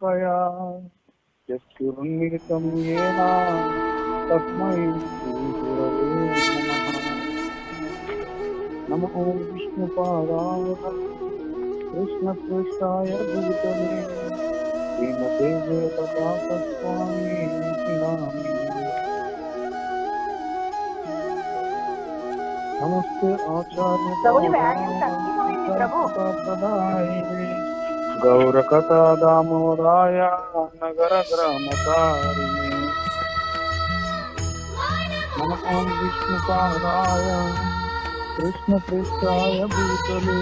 कया यस्मिन्नितं येन तस्मै श्रीगुरवे नमः। नमो विष्णुपादाय कृष्णपृष्ठाय भूतले श्रीमते वेदव्यासस्वामी नामिने। नमस्ते आचार्य प्रदायिने गौरकथा दामोदराय नगर ग्रामकारिणे। नमो विष्णुपादाय कृष्णपृष्ठाय भूतले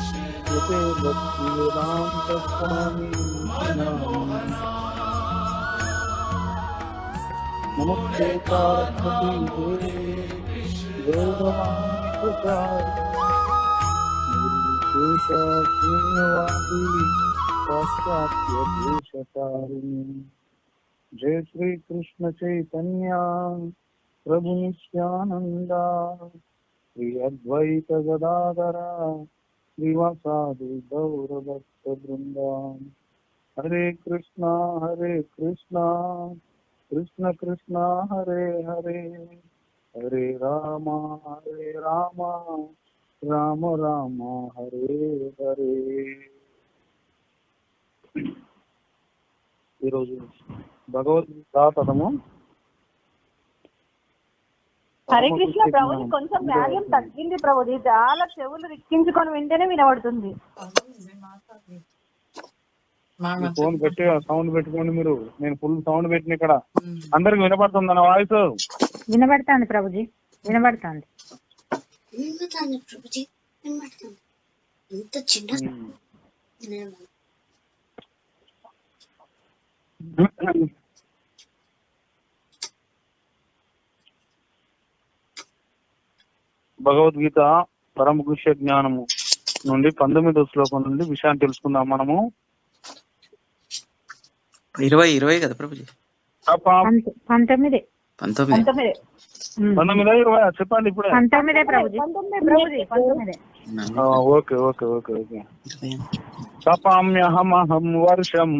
श्रीमते भक्तिवेदान्तस्वामी नामिने। नमस्ते पार्वती देवी गौरवाणी प्रचारिणे निर्विशेष शून्यवादी पाश्चात्य देशतारिणे। जय श्री कृष्ण चैतन्य प्रभु नित्यानंद श्री अद्वैत गदाधर श्रीवासादि गौर भक्त वृंदा। हरे कृष्णा कृष्ण कृष्ण हरे हरे हरे राम राम राम हरे हरे। ఈరోజు భగవద్గీత పదము హరే కృష్ణ ప్రభుజీ, కొంచెం వాల్యూమ్ తగ్గింది ప్రభుజీ, చాలా చెవులు రిక్కించుకొని వింటేనే వినబడుతుంది. ఫోన్ పెట్టి సౌండ్ పెట్టుకోండి మీరు. నేను ఫుల్ సౌండ్ పెట్టిన ఇక్కడ అందరికి వినపడుతుంది నా వాయిస్? వినబడుతుంది ప్రభుజీ, వినబడుతుంది. భగవద్గీత పరమ గుహ్య జ్ఞానము నుండి 19వ శ్లోకం నుండి విషయాన్ని తెలుసుకుందాం మనము. 20 కదా ప్రభుజీ? 19 చెప్పండి ఇప్పుడే. 19 ప్రభుజీ. Okay okay okay okay. తపామ్యహమహం వర్షం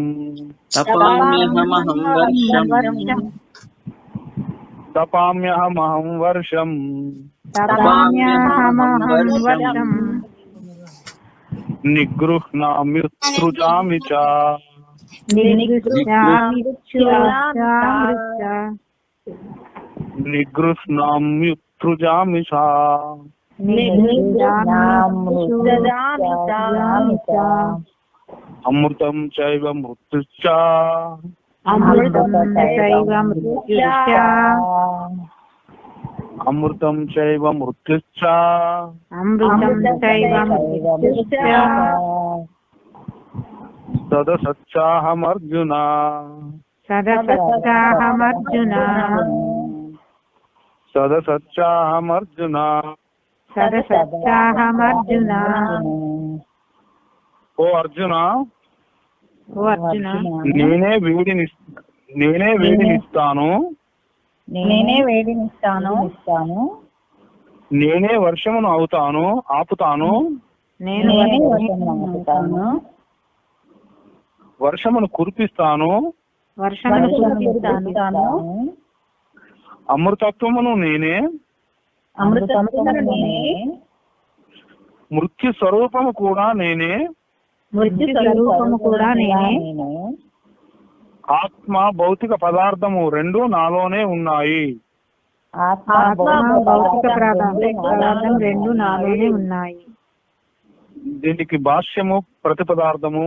తపామ్యహమహం వర్షం నిగృహ్ణామ్యుత్సృజామి చ నిగృహ్ణామ్యుత్సృజామి చ అమృతం చైవ మృత్యుశ్చ అమృతం చైవ మృత్యుశ్చ సదసచ్చాహమర్జున ఓ అర్జున, నేనే వేడినిస్తాను, నేనే వర్షమును ఆపుతాను, వర్షమును కురిపిస్తాను, అమృతత్వమును నేనే, మృత్యు స్వరూపము కూడా నేనే, ఆత్మ భౌతిక పదార్థము రెండు నాలోనే ఉన్నాయి. దీనికి భాష్యము ప్రతిపదార్థము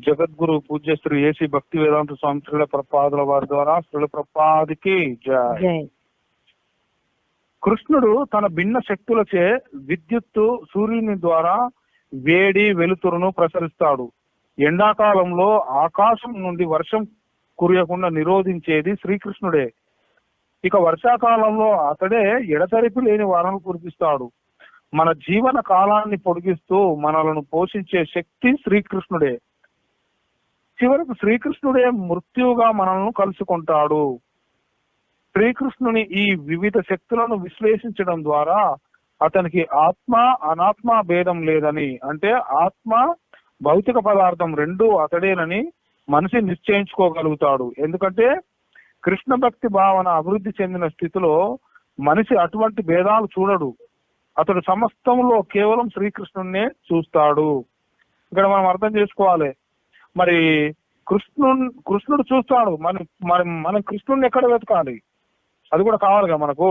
జగద్గురు పూజ్య శ్రీ ఏసీ భక్తి వేదాంత స్వామి శ్రీల ప్రపాదుల వారి ద్వారా శ్రీల ప్రపాదికి జై. కృష్ణుడు తన భిన్న శక్తులచే విద్యుత్తు సూర్యుని ద్వారా వేడి వెలుతురును ప్రసరిస్తాడు. ఎండాకాలంలో ఆకాశం నుండి వర్షం కురియకుండా నిరోధించేది శ్రీకృష్ణుడే. ఇక వర్షాకాలంలో అతడే ఎడతెరిపి లేని వానలు కురిపిస్తాడు. మన జీవన కాలాన్ని పొడిగిస్తూ మనలను పోషించే శక్తి శ్రీకృష్ణుడే. చివరకు శ్రీకృష్ణుడే మృత్యువుగా మనల్ని కలుసుకుంటాడు. శ్రీకృష్ణుని ఈ వివిధ శక్తులను విశ్లేషించడం ద్వారా అతనికి ఆత్మ అనాత్మ భేదం లేదని, అంటే ఆత్మ భౌతిక పదార్థం రెండు అతడేనని మనిషి నిశ్చయించుకోగలుగుతాడు. ఎందుకంటే కృష్ణ భక్తి భావన అభివృద్ధి చెందిన స్థితిలో మనిషి అటువంటి భేదాలు చూడడు. అతడు సమస్తంలో కేవలం శ్రీకృష్ణున్నే చూస్తాడు. ఇక్కడ మనం అర్థం చేసుకోవాలి. మరి కృష్ణుడు చూస్తాడు, మనం కృష్ణుడిని ఎక్కడ వెతకాలి? అది కూడా కావాలిగా మనకు.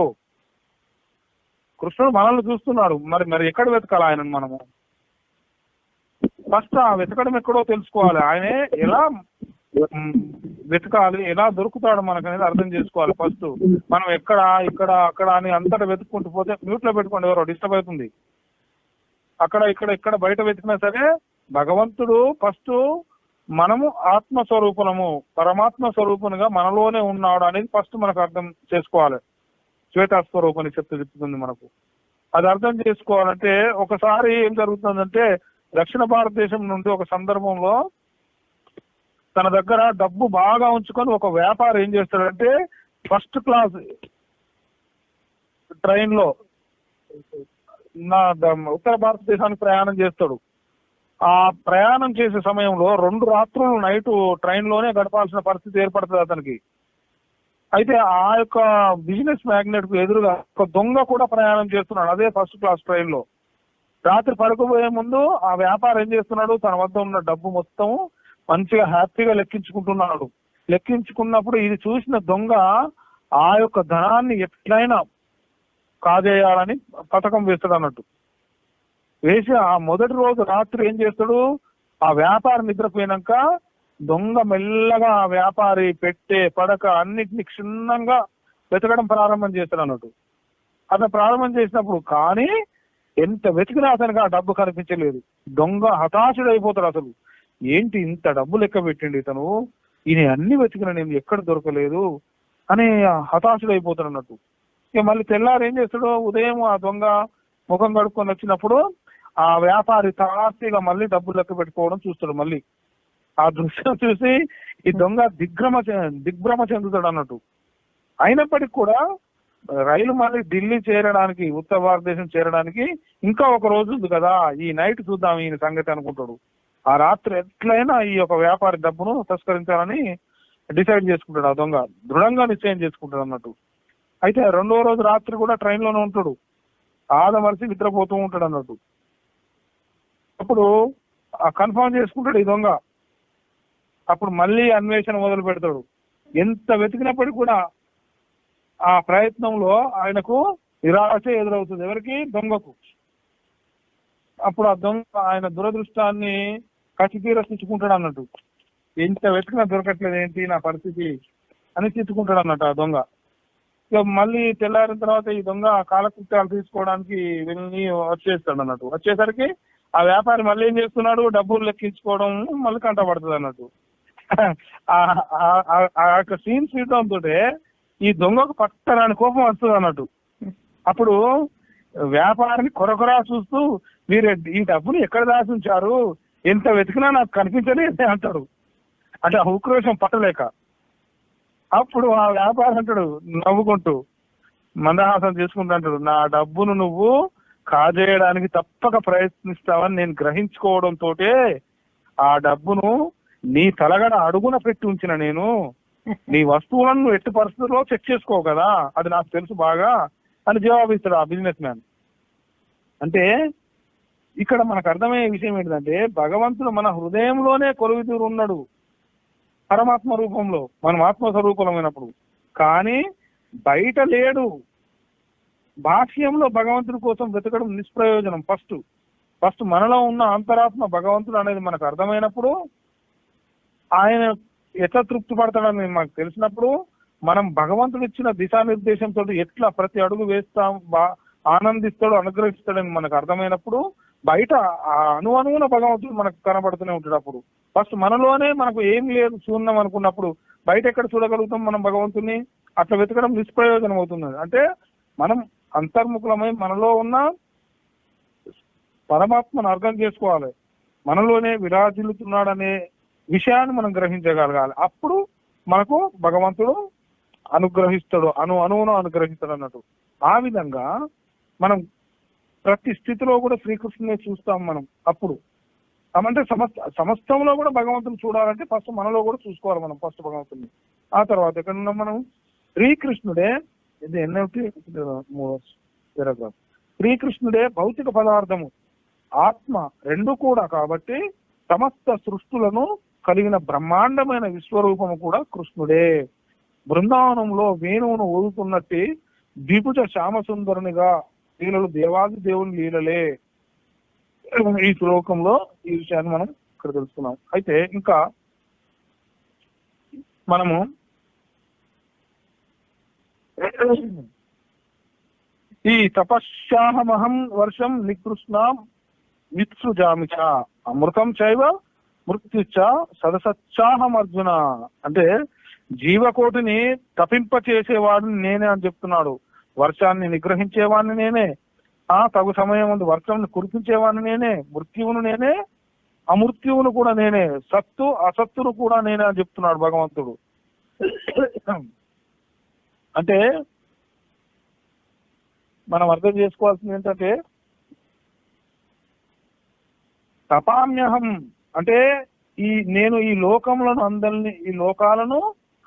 కృష్ణుడు మనల్ని చూస్తున్నాడు, మరి ఎక్కడ వెతకాలి ఆయనను మనము? ఫస్ట్ ఆ వెతకడం ఎక్కడో తెలుసుకోవాలి. ఆయనే ఎలా వెతకాలి, ఎలా దొరుకుతాడు మనకు అనేది అర్థం చేసుకోవాలి. ఫస్ట్ మనం ఎక్కడ ఇక్కడ అక్కడ అని అంతటా వెతుక్కుంటూ పోతే మ్యూట్ లో పెట్టుకోండి, ఎవరో డిస్టర్బ్ అవుతుంది. అక్కడ ఇక్కడ బయట వెతికినా సరే భగవంతుడు ఫస్ట్ మనము ఆత్మస్వరూపము పరమాత్మ స్వరూపంగా మనలోనే ఉన్నాడు అనేది ఫస్ట్ మనకు అర్థం చేసుకోవాలి. శ్వేతాస్వరూపని చెప్తుంది మనకు. అది అర్థం చేసుకోవాలంటే ఒకసారి ఏం జరుగుతుందంటే, దక్షిణ భారతదేశం నుండి ఒక సందర్భంలో తన దగ్గర డబ్బు బాగా ఉంచుకొని ఒక వ్యాపారి ఏం చేస్తాడంటే ఫస్ట్ క్లాస్ ట్రైన్ లో ఉత్తర భారతదేశానికి ప్రయాణం చేస్తాడు. ఆ ప్రయాణం చేసే సమయంలో 2 రాత్రులు నైట్ ట్రైన్ లోనే గడపాల్సిన పరిస్థితి ఏర్పడుతుంది అతనికి. అయితే ఆ యొక్క బిజినెస్ మ్యాగ్నెట్ కు ఎదురుగా ఒక దొంగ కూడా ప్రయాణం చేస్తున్నాడు అదే ఫస్ట్ క్లాస్ ట్రైన్ లో. రాత్రి పడుకోబోయే ముందు ఆ వ్యాపారం ఏం చేస్తున్నాడు, తన వద్ద ఉన్న డబ్బు మొత్తం మంచిగా హ్యాపీగా లెక్కించుకుంటున్నాడు. లెక్కించుకున్నప్పుడు ఇది చూసిన దొంగ ఆ యొక్క ధనాన్ని ఎట్లయినా కాజేయాలని పథకం వేస్తాడు అన్నట్టు. వేసి ఆ మొదటి రోజు రాత్రి ఏం చేస్తాడు, ఆ వ్యాపారి నిద్రపోయినాక దొంగ మెల్లగా ఆ వ్యాపారి పెట్టే పడక అన్నిటిని క్షుణ్ణంగా వెతకడం ప్రారంభం చేస్తాడు అన్నట్టు. అతను ప్రారంభం చేసినప్పుడు కానీ ఎంత వెతికినా అతనికి ఆ డబ్బు కనిపించలేదు. దొంగ హతాశుడు అయిపోతాడు. అసలు ఏంటి ఇంత డబ్బు లెక్క పెట్టిండి ఇతను, ఈయన అన్ని వెతికిన నేను ఎక్కడ దొరకలేదు అని హతాశుడు అయిపోతాడు అన్నట్టు. ఇక మళ్ళీ తెల్లారు ఏం చేస్తాడు, ఉదయం ఆ దొంగ ముఖం కడుక్కొని వచ్చినప్పుడు ఆ వ్యాపారి తార్తిగా మళ్ళీ డబ్బులు లెక్క పెట్టుకోవడం చూస్తాడు. మళ్ళీ ఆ దృశ్యం చూసి ఈ దొంగ దిగ్భ్రమ చెందుతాడు అన్నట్టు. అయినప్పటికీ కూడా రైలు మళ్ళీ ఢిల్లీ చేరడానికి, ఉత్తర భారతదేశం చేరడానికి ఇంకా ఒక రోజు ఉంది కదా, ఈ నైట్ చూద్దాం ఈయన సంగతి అనుకుంటాడు. ఆ రాత్రి ఎట్లయినా ఈ యొక్క వ్యాపారి డబ్బును తస్కరించాలని డిసైడ్ చేసుకుంటాడు. ఆ దొంగ దృఢంగా నిశ్చయం చేసుకుంటాడు అన్నట్టు. అయితే 2వ రోజు రాత్రి కూడా ట్రైన్ లోనే ఉంటాడు, ఆదమరిచి నిద్రపోతూ ఉంటాడు అన్నట్టు. అప్పుడు కన్ఫర్మ్ చేసుకుంటాడు ఈ దొంగ. అప్పుడు మళ్ళీ అన్వేషణ మొదలు పెడతాడు. ఎంత వెతికినప్పటికీ కూడా ఆ ప్రయత్నంలో ఆయనకు నిరాశ ఎదురవుతుంది. ఎవరికి? దొంగకు. అప్పుడు ఆ దొంగ ఆయన దురదృష్టాన్ని కసితీర తిట్టుకుంటాడు అన్నట్టు. ఎంత వెతికినా దొరకట్లేదు, ఏంటి నా పరిస్థితి అని తిట్టుకుంటాడు అన్నట్టు ఆ దొంగ. ఇక మళ్ళీ తెల్లారిన తర్వాత ఈ దొంగ కాలకృత్యాలు తీసుకోవడానికి వెళ్ళి వచ్చేస్తాడు అన్నట్టు. వచ్చేసరికి ఆ వ్యాపారి మళ్ళీ ఏం చేస్తున్నాడు, డబ్బులు లెక్కించుకోవడం మళ్ళీ కంటపడుతుంది అన్నట్టు. ఆ యొక్క సీన్ చూడడంతో ఈ దొంగకు పట్టరాని కోపం వస్తుంది అన్నట్టు. అప్పుడు వ్యాపారిని కొరకొరా చూస్తూ, మీరు ఈ డబ్బుని ఎక్కడ దాచి ఉంచారు, ఎంత వెతికినా నాకు కనిపించలేదు అంటాడు. అంటే ఆ ఉక్రోషం పట్టలేక. అప్పుడు ఆ వ్యాపారి అంటాడు నవ్వుకుంటూ, మందహాసం చేసుకుంటూ అంటాడు, నా డబ్బును నువ్వు కాజేయడానికి తప్పక ప్రయత్నిస్తావని నేను గ్రహించుకోవడంతో ఆ డబ్బును నీ తలగడ అడుగున పెట్టి ఉంచిన నేను. నీ వస్తువులను నువ్వు ఎట్టి పరిస్థితుల్లో చెక్ చేసుకో కదా, అది నాకు తెలుసు బాగా అని జవాబిస్తాడు ఆ బిజినెస్ మ్యాన్. అంటే ఇక్కడ మనకు అర్థమయ్యే విషయం ఏంటంటే, భగవంతుడు మన హృదయంలోనే కొలువుతూరు ఉన్నాడు పరమాత్మ రూపంలో, మనం ఆత్మస్వరూపమైనప్పుడు. కానీ బయట లేడు. బాహ్యంలో భగవంతుడి కోసం వెతకడం నిష్ప్రయోజనం. ఫస్ట్ మనలో ఉన్న అంతరాత్మ భగవంతుడు అనేది మనకు అర్థమైనప్పుడు, ఆయన ఎట్లా తృప్తి పడతాడని మనకు తెలిసినప్పుడు, మనం భగవంతుడు ఇచ్చిన దిశానిర్దేశంతో ఎట్లా ప్రతి అడుగు వేస్తాం, ఆనందిస్తాడు, అనుగ్రహిస్తాడని మనకు అర్థమైనప్పుడు, బయట అణువున భగవంతుడు మనకు కనబడుతూనే ఉంటాడు. అప్పుడు ఫస్ట్ మనలోనే మనకు ఏం లేదు శూన్యం అనుకున్నప్పుడు బయట ఎక్కడ చూడగలుగుతాం మనం భగవంతుని? అట్లా వెతకడం నిష్ప్రయోజనం అవుతుంది. అంటే మనం అంతర్ముఖులమై మనలో ఉన్న పరమాత్మను అర్థం చేసుకోవాలి, మనలోనే విరాజిల్లుతున్నాడనే విషయాన్ని మనం గ్రహించగలగాలి. అప్పుడు మనకు భగవంతుడు అనుగ్రహిస్తాడు, అణువును అనుగ్రహిస్తాడు అన్నట్టు. ఆ విధంగా మనం ప్రతి స్థితిలో కూడా శ్రీకృష్ణునే చూస్తాం మనం. అప్పుడు అంటే సమస్తంలో కూడా భగవంతుని చూడాలంటే ఫస్ట్ మనలో కూడా చూసుకోవాలి మనం ఫస్ట్ భగవంతుని. ఆ తర్వాత ఎక్కడ ఉన్నాం మనం? శ్రీకృష్ణుడే, ఇది ఎన్నోటి పారాగ్రాఫ్, శ్రీకృష్ణుడే భౌతిక పదార్థము ఆత్మ రెండు కూడా కాబట్టి సమస్త సృష్టులను కలిగిన బ్రహ్మాండమైన విశ్వరూపము కూడా కృష్ణుడే. బృందావనంలో వేణువును ఊదుతున్నట్టు ద్విభుజ శ్యామసుందరునిగా లీలలు దేవాది దేవుని లీలలే. ఈ శ్లోకంలో ఈ విషయాన్ని మనం ఇక్కడ తెలుసుకున్నాం. అయితే ఇంకా మనము ఈ తపశ్యాహమహం వర్షం నికృష్ణాం విత్సృజామిచ అమృతం చైవ మృత్యుచ సదసచ్చాహం అర్జున. అంటే జీవకోటిని తపింప చేసేవాడిని నేనే అని చెప్తున్నాడు. వర్షాన్ని నిగ్రహించేవాడిని నేనే, తగు సమయం ముందు వర్షాన్ని కురిపించేవాడిని నేనే, మృత్యువును నేనే, అమృత్యువును కూడా నేనే, సత్తు అసత్తును కూడా నేనే అని చెప్తున్నాడు భగవంతుడు. అంటే మనం అర్థం చేసుకోవాల్సింది ఏంటంటే తపామ్యహం అంటే నేను ఈ లోకములను అందరిని, ఈ లోకాలను,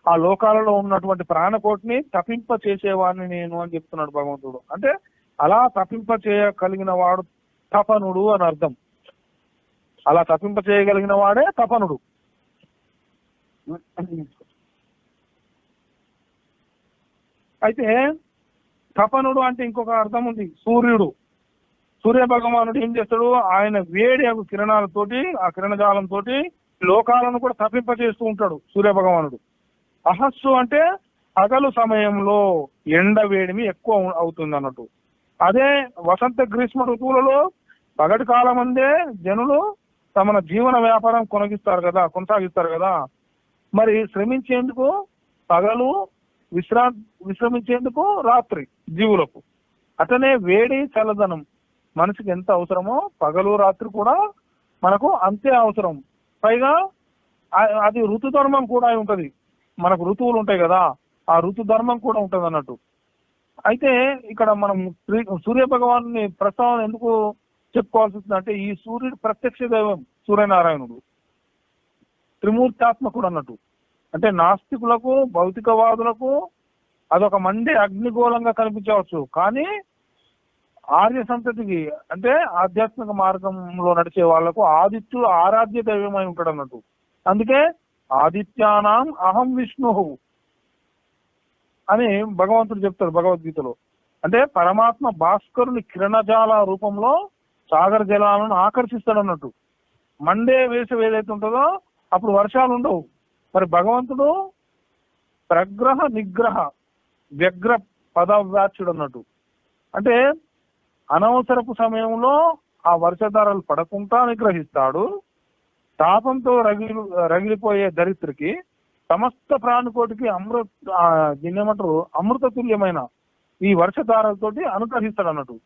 ఆ లోకాలలో ఉన్నటువంటి ప్రాణకోటిని తపింప చేసేవాడిని నేను అని చెప్తున్నాడు భగవంతుడు. అంటే అలా తపింప చేయగలిగిన వాడు తపనుడు అని అర్థం. అలా తపింప చేయగలిగిన వాడే తపనుడు. అయితే తపనుడు అంటే ఇంకొక అర్థం ఉంది. సూర్యుడు, సూర్య భగవానుడు ఏం చేస్తాడు? ఆయన వేడి కిరణాలతోటి, ఆ కిరణజాలంతో లోకాలను కూడా తపింప చేస్తూ ఉంటాడు సూర్య భగవానుడు. అహస్సు అంటే పగలు సమయంలో ఎండ వేడిమి ఎక్కువ అవుతుంది అన్నట్టు. అదే వసంత గ్రీష్మ ఋతువులలో పగటి కాలం అందే జనులు తమ జీవన వ్యాపారం కొనసాగిస్తారు కదా. మరి శ్రమించేందుకు పగలు, విశ్రమించేందుకు రాత్రి జీవులకు. అతనే వేడి చల్లదనం మనిషికి ఎంత అవసరమో పగలు రాత్రి కూడా మనకు అంతే అవసరం. పైగా అది ఋతుధర్మం కూడా ఉంటది. మనకు ఋతువులు ఉంటాయి కదా, ఆ ఋతుధర్మం కూడా ఉంటది అన్నట్టు. అయితే ఇక్కడ మనం సూర్య భగవాను ప్రస్తావన ఎందుకు చెప్పుకోవాల్సి వస్తుందంటే ఈ సూర్యుడు ప్రత్యక్ష దైవం సూర్యనారాయణుడు, త్రిమూర్తాత్మకుడు అన్నట్టు. అంటే నాస్తికులకు, భౌతికవాదులకు అదొక మండే అగ్నిగోళంగా కనిపించవచ్చు, కానీ ఆర్య సంతతికి అంటే ఆధ్యాత్మిక మార్గంలో నడిచే వాళ్లకు ఆదిత్యుడు ఆరాధ్య దైవమై ఉంటాడు అన్నట్టు. అందుకే ఆదిత్యానాం అహం విష్ణు అని భగవంతుడు చెప్తాడు భగవద్గీతలో. అంటే పరమాత్మ భాస్కరుని కిరణజాల రూపంలో సాగర జలాలను ఆకర్షిస్తాడు అన్నట్టు. మండే వేసవి ఏదైతే ఉంటుందో అప్పుడు వర్షాలు ఉండవు. మరి భగవంతుడు ప్రగ్రహ నిగ్రహ వ్యగ్ర పదవ్యాచుడు అన్నట్టు. అంటే అనవసరపు సమయంలో ఆ వర్షధారలు పడకుండా నిగ్రహిస్తాడు. తాపంతో రగిలిపోయే దరిద్రకి సమస్త ప్రాణికోటికి దీన్నేమంటారు అమృత తుల్యమైన ఈ వర్షధారలతోటి అనుగ్రహిస్తాడు అన్నట్టు.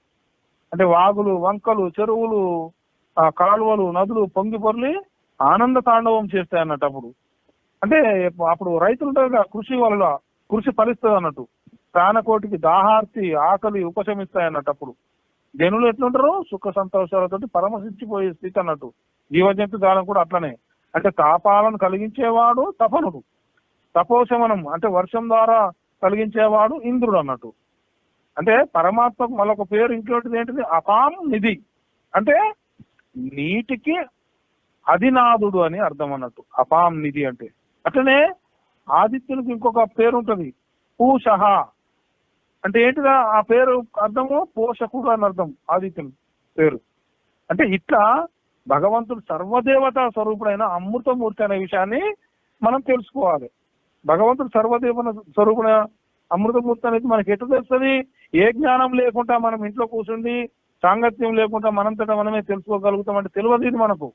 అంటే వాగులు, వంకలు, చెరువులు, కాలువలు, నదులు పొంగి పొర్లి ఆనంద తాండవం చేస్తాయి అన్నట్టు. అప్పుడు అంటే అప్పుడు రైతులు ఉంటారు కదా, కృషి ఫలిస్తుంది అన్నట్టు. ప్రాణకోటికి దాహార్తి, ఆకలి ఉపశమిస్తాయి అన్నట్టు. అప్పుడు జనులు ఎట్లుంటారు? సుఖ సంతోషాలతోటి పరమశించిపోయే స్థితి అన్నట్టు. జీవజంతు జాలం కూడా అట్లనే. అంటే తాపాలను కలిగించేవాడు తపనుడు. తపోశమనం అంటే వర్షం ద్వారా కలిగించేవాడు ఇంద్రుడు అన్నట్టు. అంటే పరమాత్మకు మరొక పేరు ఇంకోటిది ఏంటిది? అపాం నిధి. అంటే నీటికి అధినాథుడు అని అర్థం అన్నట్టు అపాం నిధి అంటే. అట్లనే ఆదిత్యునికి ఇంకొక పేరు ఉంటది, పూషః. అంటే ఏంటిదా ఆ పేరు అర్థము? పోషకుడు అని అర్థం ఆదిత్యుని పేరు. అంటే ఇట్లా భగవంతుడు సర్వదేవతా స్వరూపుడైన అమృతమూర్తి అనే విషయాన్ని మనం తెలుసుకోవాలి. భగవంతుడు సర్వదేవ స్వరూపుడైన అమృతమూర్తి అనేది మనకి ఎట్లా తెలుస్తుంది? ఏ జ్ఞానం లేకుండా మనం ఇంట్లో కూర్చుండి సాంగత్యం లేకుండా మనంతటా మనమే తెలుసుకోగలుగుతాం అంటే తెలియదు. ఇది మనకు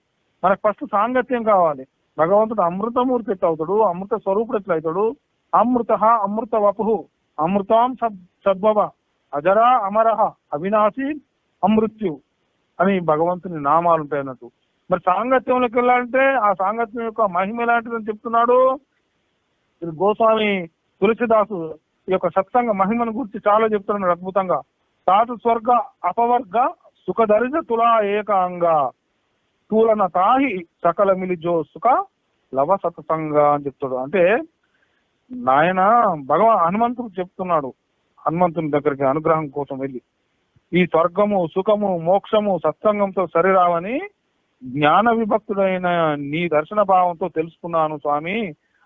ఫస్ట్ సాంగత్యం కావాలి. భగవంతుడు అమృతమూర్తి ఎట్లా అవుతాడు? అమృత స్వరూపుడు ఎట్లా అవుతాడు? అమృత అమృత వపు అమృతాం సద్భవ అజరా అమరహ అవినాశి అమృత్యు అని భగవంతుని నామాలు ఉంటాయి అన్నట్టు. మరి సాంగత్యంలోకి వెళ్ళాలంటే ఆ సాంగత్యం యొక్క మహిమ ఎలాంటిదని చెప్తున్నాడు ఇది గోస్వామి తులసిదాసు. ఈ యొక్క సత్సంగ మహిమను గురించి చాలా చెప్తున్నాడు అద్భుతంగా. సాధు స్వర్గ అపవర్గ సుఖదర్శ తులా ఏకాంగ తూలన తాహి సకల మిలిజో సుఖ లవ సతసంగ అని చెప్తాడు. అంటే నాయన హనుమంతుడు చెప్తున్నాడు, హనుమంతుని దగ్గరికి అనుగ్రహం కోసం వెళ్ళి, ఈ స్వర్గము సుఖము మోక్షము సత్సంగంతో సరిరావని జ్ఞాన విభక్తుడైన నీ దర్శన భావంతో తెలుసుకున్నాను స్వామి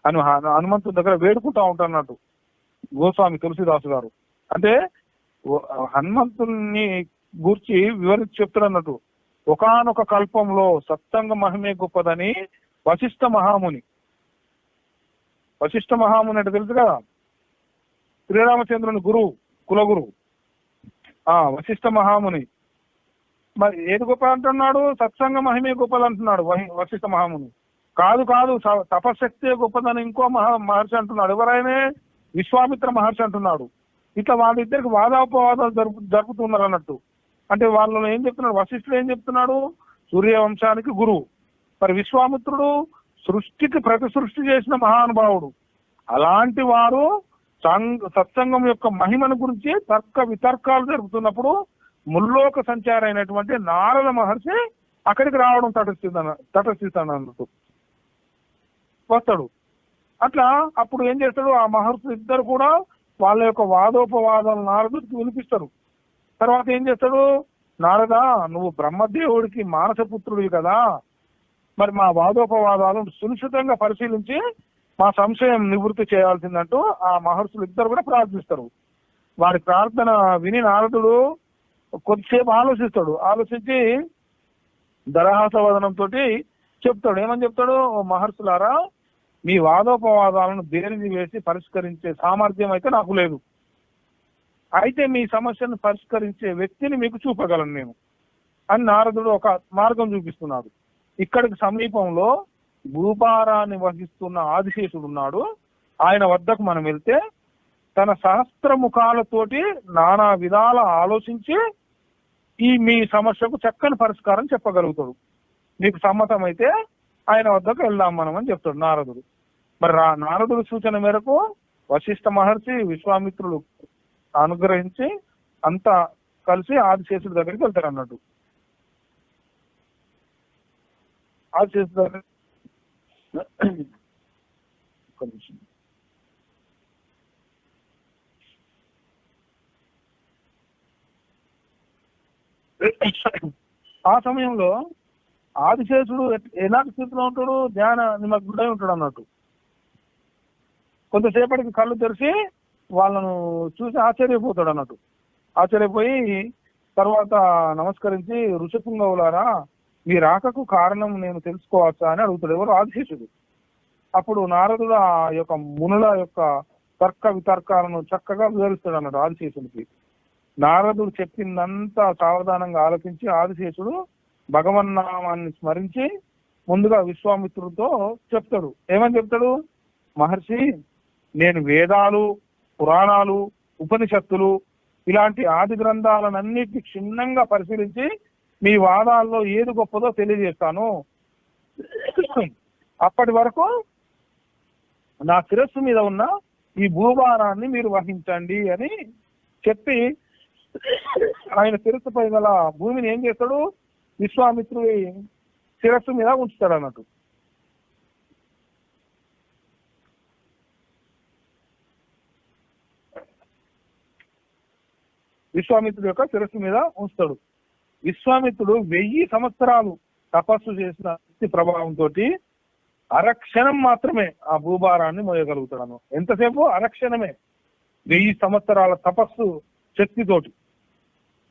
అని హనుమంతుడి దగ్గర వేడుకుంటా ఉంటానట్టు గోస్వామి తులసిదాసు గారు. అంటే హనుమంతుని గూర్చి వివరించి చెప్తాడు అన్నట్టు. ఒకానొక కల్పంలో సత్సంగ మహిమే గొప్పదని వశిష్ఠ మహాముని అంటే తెలుసు కదా, శ్రీరామచంద్రుని గురువు, కులగురువు వశిష్ఠ మహాముని. మరి ఏది గొప్ప అంటున్నాడు? సత్సంగ మహిమే గొప్పది అంటున్నాడు వశిష్ఠ మహాముని. కాదు తపశక్తే గొప్పదని ఇంకో మహర్షి అంటున్నాడు. ఎవరైనా విశ్వామిత్ర మహర్షి అంటున్నాడు. ఇట్లా వాళ్ళిద్దరికి వాదాపవాదాలు జరుపుతున్నారు అన్నట్టు. అంటే వాళ్ళు ఏం చెప్తున్నాడు? వశిష్ఠుడు ఏం చెప్తున్నాడు? సూర్యవంశానికి గురువు. మరి విశ్వామిత్రుడు సృష్టికి ప్రతి సృష్టి చేసిన మహానుభావుడు. అలాంటి వారు సత్సంగం యొక్క మహిమను గురించి తర్క వితర్కాలు జరుపుతున్నప్పుడు ముల్లోక సంచారి అయినటువంటి నారద మహర్షి అక్కడికి రావడం తటస్థిస్తాను అన్నట్టు వస్తాడు. అట్లా అప్పుడు ఏం చేస్తాడు? ఆ మహర్షులు ఇద్దరు కూడా వాళ్ళ యొక్క వాదోపవాదాలు నారదుడికి వినిపిస్తారు. తర్వాత ఏం చేస్తాడు? నారద, నువ్వు బ్రహ్మదేవుడికి మానసపుత్రుడివి కదా, మరి మా వాదోపవాదాలను సునిశ్చితంగా పరిశీలించి మా సంశయం నివృత్తి చేయాల్సిందంటూ ఆ మహర్షులు ఇద్దరు కూడా ప్రార్థిస్తారు. వారి ప్రార్థన విని నారదుడు కొద్దిసేపు ఆలోచించి దరహాసవదనంతో చెప్తాడు. ఏమని చెప్తాడు? మహర్షులారా, మీ వాదోపవాదాలను బేరీజు వేసి పరిష్కరించే సామర్థ్యం అయితే నాకు లేదు. అయితే మీ సమస్యను పరిష్కరించే వ్యక్తిని మీకు చూపగలను నేను అని నారదుడు ఒక మార్గం చూపిస్తున్నాడు. ఇక్కడికి సమీపంలో భూపారాన్ని వహిస్తున్న ఆదిశేషుడు ఉన్నాడు. ఆయన వద్దకు మనం వెళ్తే తన సహస్రముఖాలతోటి నానా విధాల ఆలోచించి ఈ మీ సమస్యకు చక్కని పరిష్కారం చెప్పగలుగుతాడు. మీకు సమ్మతమైతే ఆయన వద్దకు వెళ్దాం మనం అని చెప్తాడు నారదుడు. మరి నారదుడి సూచన మేరకు వశిష్ఠ మహర్షి విశ్వామిత్రులు అనుగ్రహించి అంతా కలిసి ఆదిశేషుడి దగ్గరికి వెళ్తారు అన్నట్టు. ఆదిశేషుడి దగ్గర ఆ సమయంలో ఆదిశేషుడు ఎలాంటి స్థితిలో ఉంటాడు? ధ్యాన నిమగ్నుడై ఉంటాడు అన్నట్టు. కొంతసేపటికి కళ్ళు తెరిచి వాళ్ళను చూసి ఆశ్చర్యపోతాడు అన్నట్టు. ఆశ్చర్యపోయి తర్వాత నమస్కరించి, ఋషిపుంగవులారా, మీ రాకకు కారణం నేను తెలుసుకోవచ్చా అని అడుగుతాడు. ఎవరు? ఆదిశేషుడు. అప్పుడు నారదుడు ఆ యొక్క మునుల యొక్క తర్క వితర్కాలను చక్కగా వివరిస్తాడు అన్నాడు ఆదిశేషుడికి. నారదుడు చెప్పిందంతా సావధానంగా ఆలోచించి ఆదిశేషుడు భగవన్నామాన్ని స్మరించి ముందుగా విశ్వామిత్రుడితో చెప్తాడు. ఏమని చెప్తాడు? మహర్షి, నేను వేదాలు, పురాణాలు, ఉపనిషత్తులు ఇలాంటి ఆది గ్రంథాలన్నిటిని క్షుణ్ణంగా పరిశీలించి మీ వాదాల్లో ఏది గొప్పదో తెలియజేస్తాను. అప్పటి వరకు నా శిరస్సు మీద ఉన్న ఈ భూభారాన్ని మీరు వహించండి అని చెప్పి ఆయన శిరస్సుపై గల భూమిని ఏం చేస్తాడు? విశ్వామిత్రుడి శిరస్సు మీద ఉంచుతాడు అన్నట్టు. విశ్వామిత్రుడు యొక్క శిరస్సు మీద ఉంచుతాడు. విశ్వామిత్రుడు 1000 సంవత్సరాలు తపస్సు చేసిన శక్తి ప్రభావంతో అరక్షణం మాత్రమే ఆ భూభారాన్ని మోయగలుగుతాడు. ఎంతసేపు? అరక్షణమే. 1000 సంవత్సరాల తపస్సు శక్తితోటి.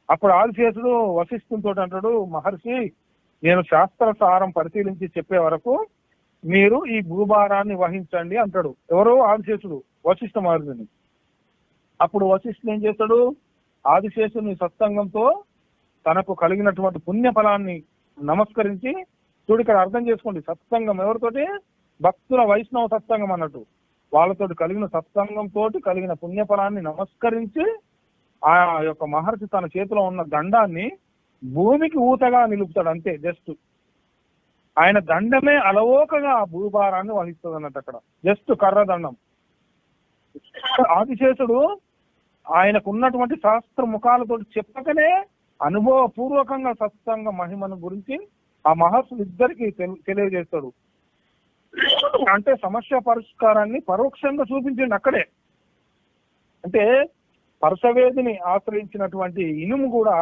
అప్పుడు ఆదిశేషుడు వశిష్ఠునితో అంటాడు, మహర్షి, నేను శాస్త్ర సారం పరిశీలించి చెప్పే వరకు మీరు ఈ భూభారాన్ని వహించండి అంటాడు. ఎవరు? ఆదిశేషుడు వశిష్ఠ మహర్షిని. అప్పుడు వశిష్ఠుడు ఏం చేస్తాడు? ఆదిశేషుని సత్సంగంతో తనకు కలిగినటువంటి పుణ్య ఫలాన్ని నమస్కరించి, చూడు ఇక్కడ అర్థం చేసుకోండి, సత్సంగం ఎవరితోటి? భక్తుల వైష్ణవ సత్సంగం అన్నట్టు. వాళ్ళతోటి కలిగిన సత్సంగంతో కలిగిన పుణ్యఫలాన్ని నమస్కరించి ఆ యొక్క మహర్షి తన చేతిలో ఉన్న దండాన్ని భూమికి ఊతగా నిలుపుతాడు. అంతే, జస్ట్ ఆయన దండమే అలవోకగా ఆ భూభారాన్ని వహిస్తుంది అన్నట్టు. అక్కడ జస్ట్ కర్ర దండం. ఆదిశేషుడు ఆయనకు ఉన్నటువంటి శాస్త్ర ముఖాలతో చెప్పకనే అనుభవపూర్వకంగా సత్సంగ మహిమను గురించి ఆ మహర్షులు ఇద్దరికి తెలియజేస్తాడు. అంటే సమస్య పరిష్కారాన్ని పరోక్షంగా చూపించండి అక్కడే. అంటే పరసవేదిని ఆశ్రయించినటువంటి ఇనుము కూడా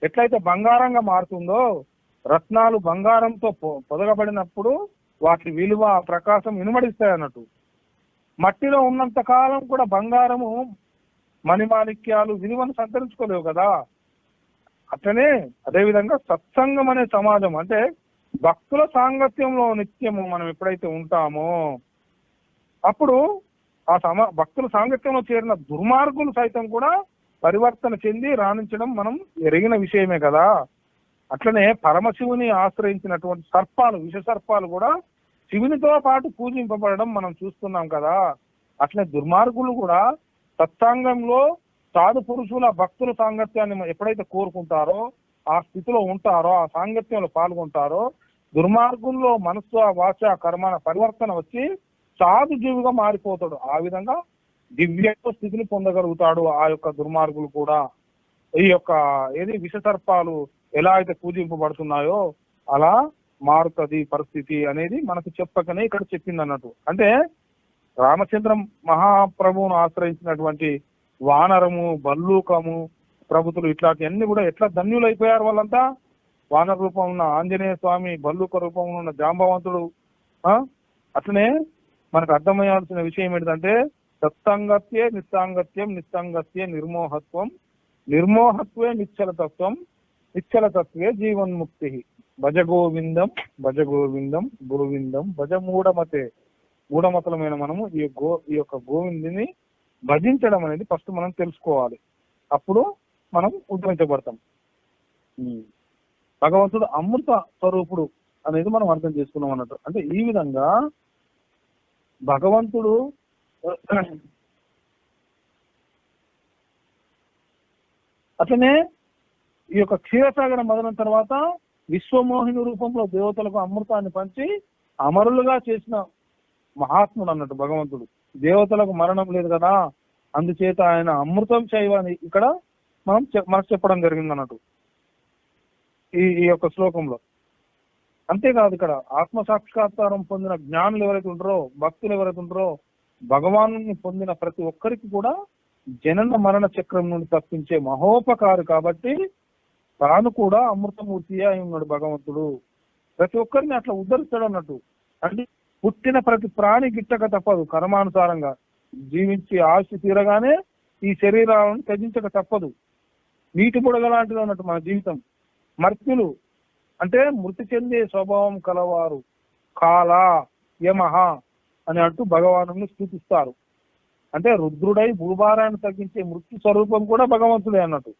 ఎట్లయితే బంగారంగా మారుతుందో, రత్నాలు బంగారంతో పొదగబడినప్పుడు వాటి విలువ ప్రకాశం ఇనుమడిస్తాయి అన్నట్టు. మట్టిలో ఉన్నంత కాలం కూడా బంగారము మణిమాణిక్యాలు విలువను సంతరించుకోలేవు కదా. అట్లనే అదేవిధంగా సత్సంగం అనే సమాజం అంటే భక్తుల సాంగత్యంలో నిత్యము మనం ఎప్పుడైతే ఉంటామో అప్పుడు ఆ భక్తుల సాంగత్యంలో చేరిన దుర్మార్గులు సైతం కూడా పరివర్తన చెంది రాణించడం మనం ఎరిగిన విషయమే కదా. అట్లనే పరమశివుని ఆశ్రయించినటువంటి సర్పాలు, విష సర్పాలు కూడా శివునితో పాటు పూజింపబడడం మనం చూస్తున్నాం కదా. అట్లనే దుర్మార్గులు కూడా సత్సాంగంలో సాధు పురుషుల భక్తుల సాంగత్యాన్ని ఎప్పుడైతే కోరుకుంటారో, ఆ స్థితిలో ఉంటారో, ఆ సాంగత్యంలో పాల్గొంటారో, దుర్మార్గుల్లో మనస్సు వాచ కర్మన పరివర్తన వచ్చి సాధు జీవిగా మారిపోతాడు. ఆ విధంగా దివ్య స్థితిని పొందగలుగుతాడు ఆ యొక్క దుర్మార్గులు కూడా. ఈ యొక్క విష సర్పాలు ఎలా అయితే పూజింపబడుతున్నాయో అలా మారుతుంది పరిస్థితి అనేది మనకు చెప్పకనే ఇక్కడ చెప్పింది అన్నట్టు. అంటే రామచంద్ర మహాప్రభువును ఆశ్రయించినటువంటి వానరము, భల్లూకము ప్రభుతులు ఇట్లాంటివన్నీ కూడా ఎట్లా ధన్యులైపోయారు వాళ్ళంతా. వానర రూపం ఉన్న ఆంజనేయ స్వామి, భల్లూక రూపంలో ఉన్న జాంబవంతుడు. అట్లనే మనకు అర్థమయ్యాల్సిన విషయం ఏంటంటే సత్సంగత్యే నిస్సాంగత్యం, నిస్సంగత్యే నిర్మోహత్వం, నిర్మోహత్వే నిశ్చలతత్వం, నిశ్చలతత్వే జీవన్ముక్తి. భజ గోవిందం భజ గోవిందం గురువిందం భజ మూఢమతే. మూఢమతలమైన మనము ఈ యొక్క గోవిందుని భజించడం అనేది ఫస్ట్ మనం తెలుసుకోవాలి. అప్పుడు మనం ఉద్ధరించబడతాం. భగవంతుడు అమృత స్వరూపుడు అనేది మనం అర్థం చేసుకున్నాం అన్నట్టు. అంటే ఈ విధంగా భగవంతుడు అట్లనే ఈ యొక్క క్షీరసాగర మదనం తర్వాత విశ్వమోహిని రూపంలో దేవతలకు అమృతాన్ని పంచి అమరులుగా చేసిన మహాత్ముడు అన్నట్టు భగవంతుడు. దేవతలకు మరణం లేదు కదా, అందుచేత ఆయన అమృతం శైవాన్ని ఇక్కడ మనకు చెప్పడం జరిగింది అన్నట్టు ఈ యొక్క శ్లోకంలో. అంతేకాదు ఇక్కడ ఆత్మ సాక్షాత్కారం పొందిన జ్ఞానులు ఎవరైతే ఉంటారో, భక్తులు ఎవరైతే ఉంటారో, భగవాను పొందిన ప్రతి ఒక్కరికి కూడా జనన మరణ చక్రం నుండి తప్పించే మహోపకారి కాబట్టి తాను కూడా అమృతమూర్తి అయి ఉన్నాడు భగవంతుడు. ప్రతి ఒక్కరిని అట్లా ఉద్ధరిస్తాడు అన్నట్టు. అంటే పుట్టిన ప్రతి ప్రాణి గిట్టక తప్పదు, కర్మానుసారంగా జీవించి ఆయుష్ తీరగానే ఈ శరీరాలను త్యజించక తప్పదు. నీటి బుడగ లాంటిది అన్నట్టు మన జీవితం. మర్త్యులు అంటే మృతి చెందే స్వభావం కలవారు కాల యమహ అని అంటూ భగవాను స్తుతిస్తారు. అంటే రుద్రుడై భూభారాన్ని తగ్గించే మృత్యు స్వరూపం కూడా భగవంతుడే అన్నట్టు.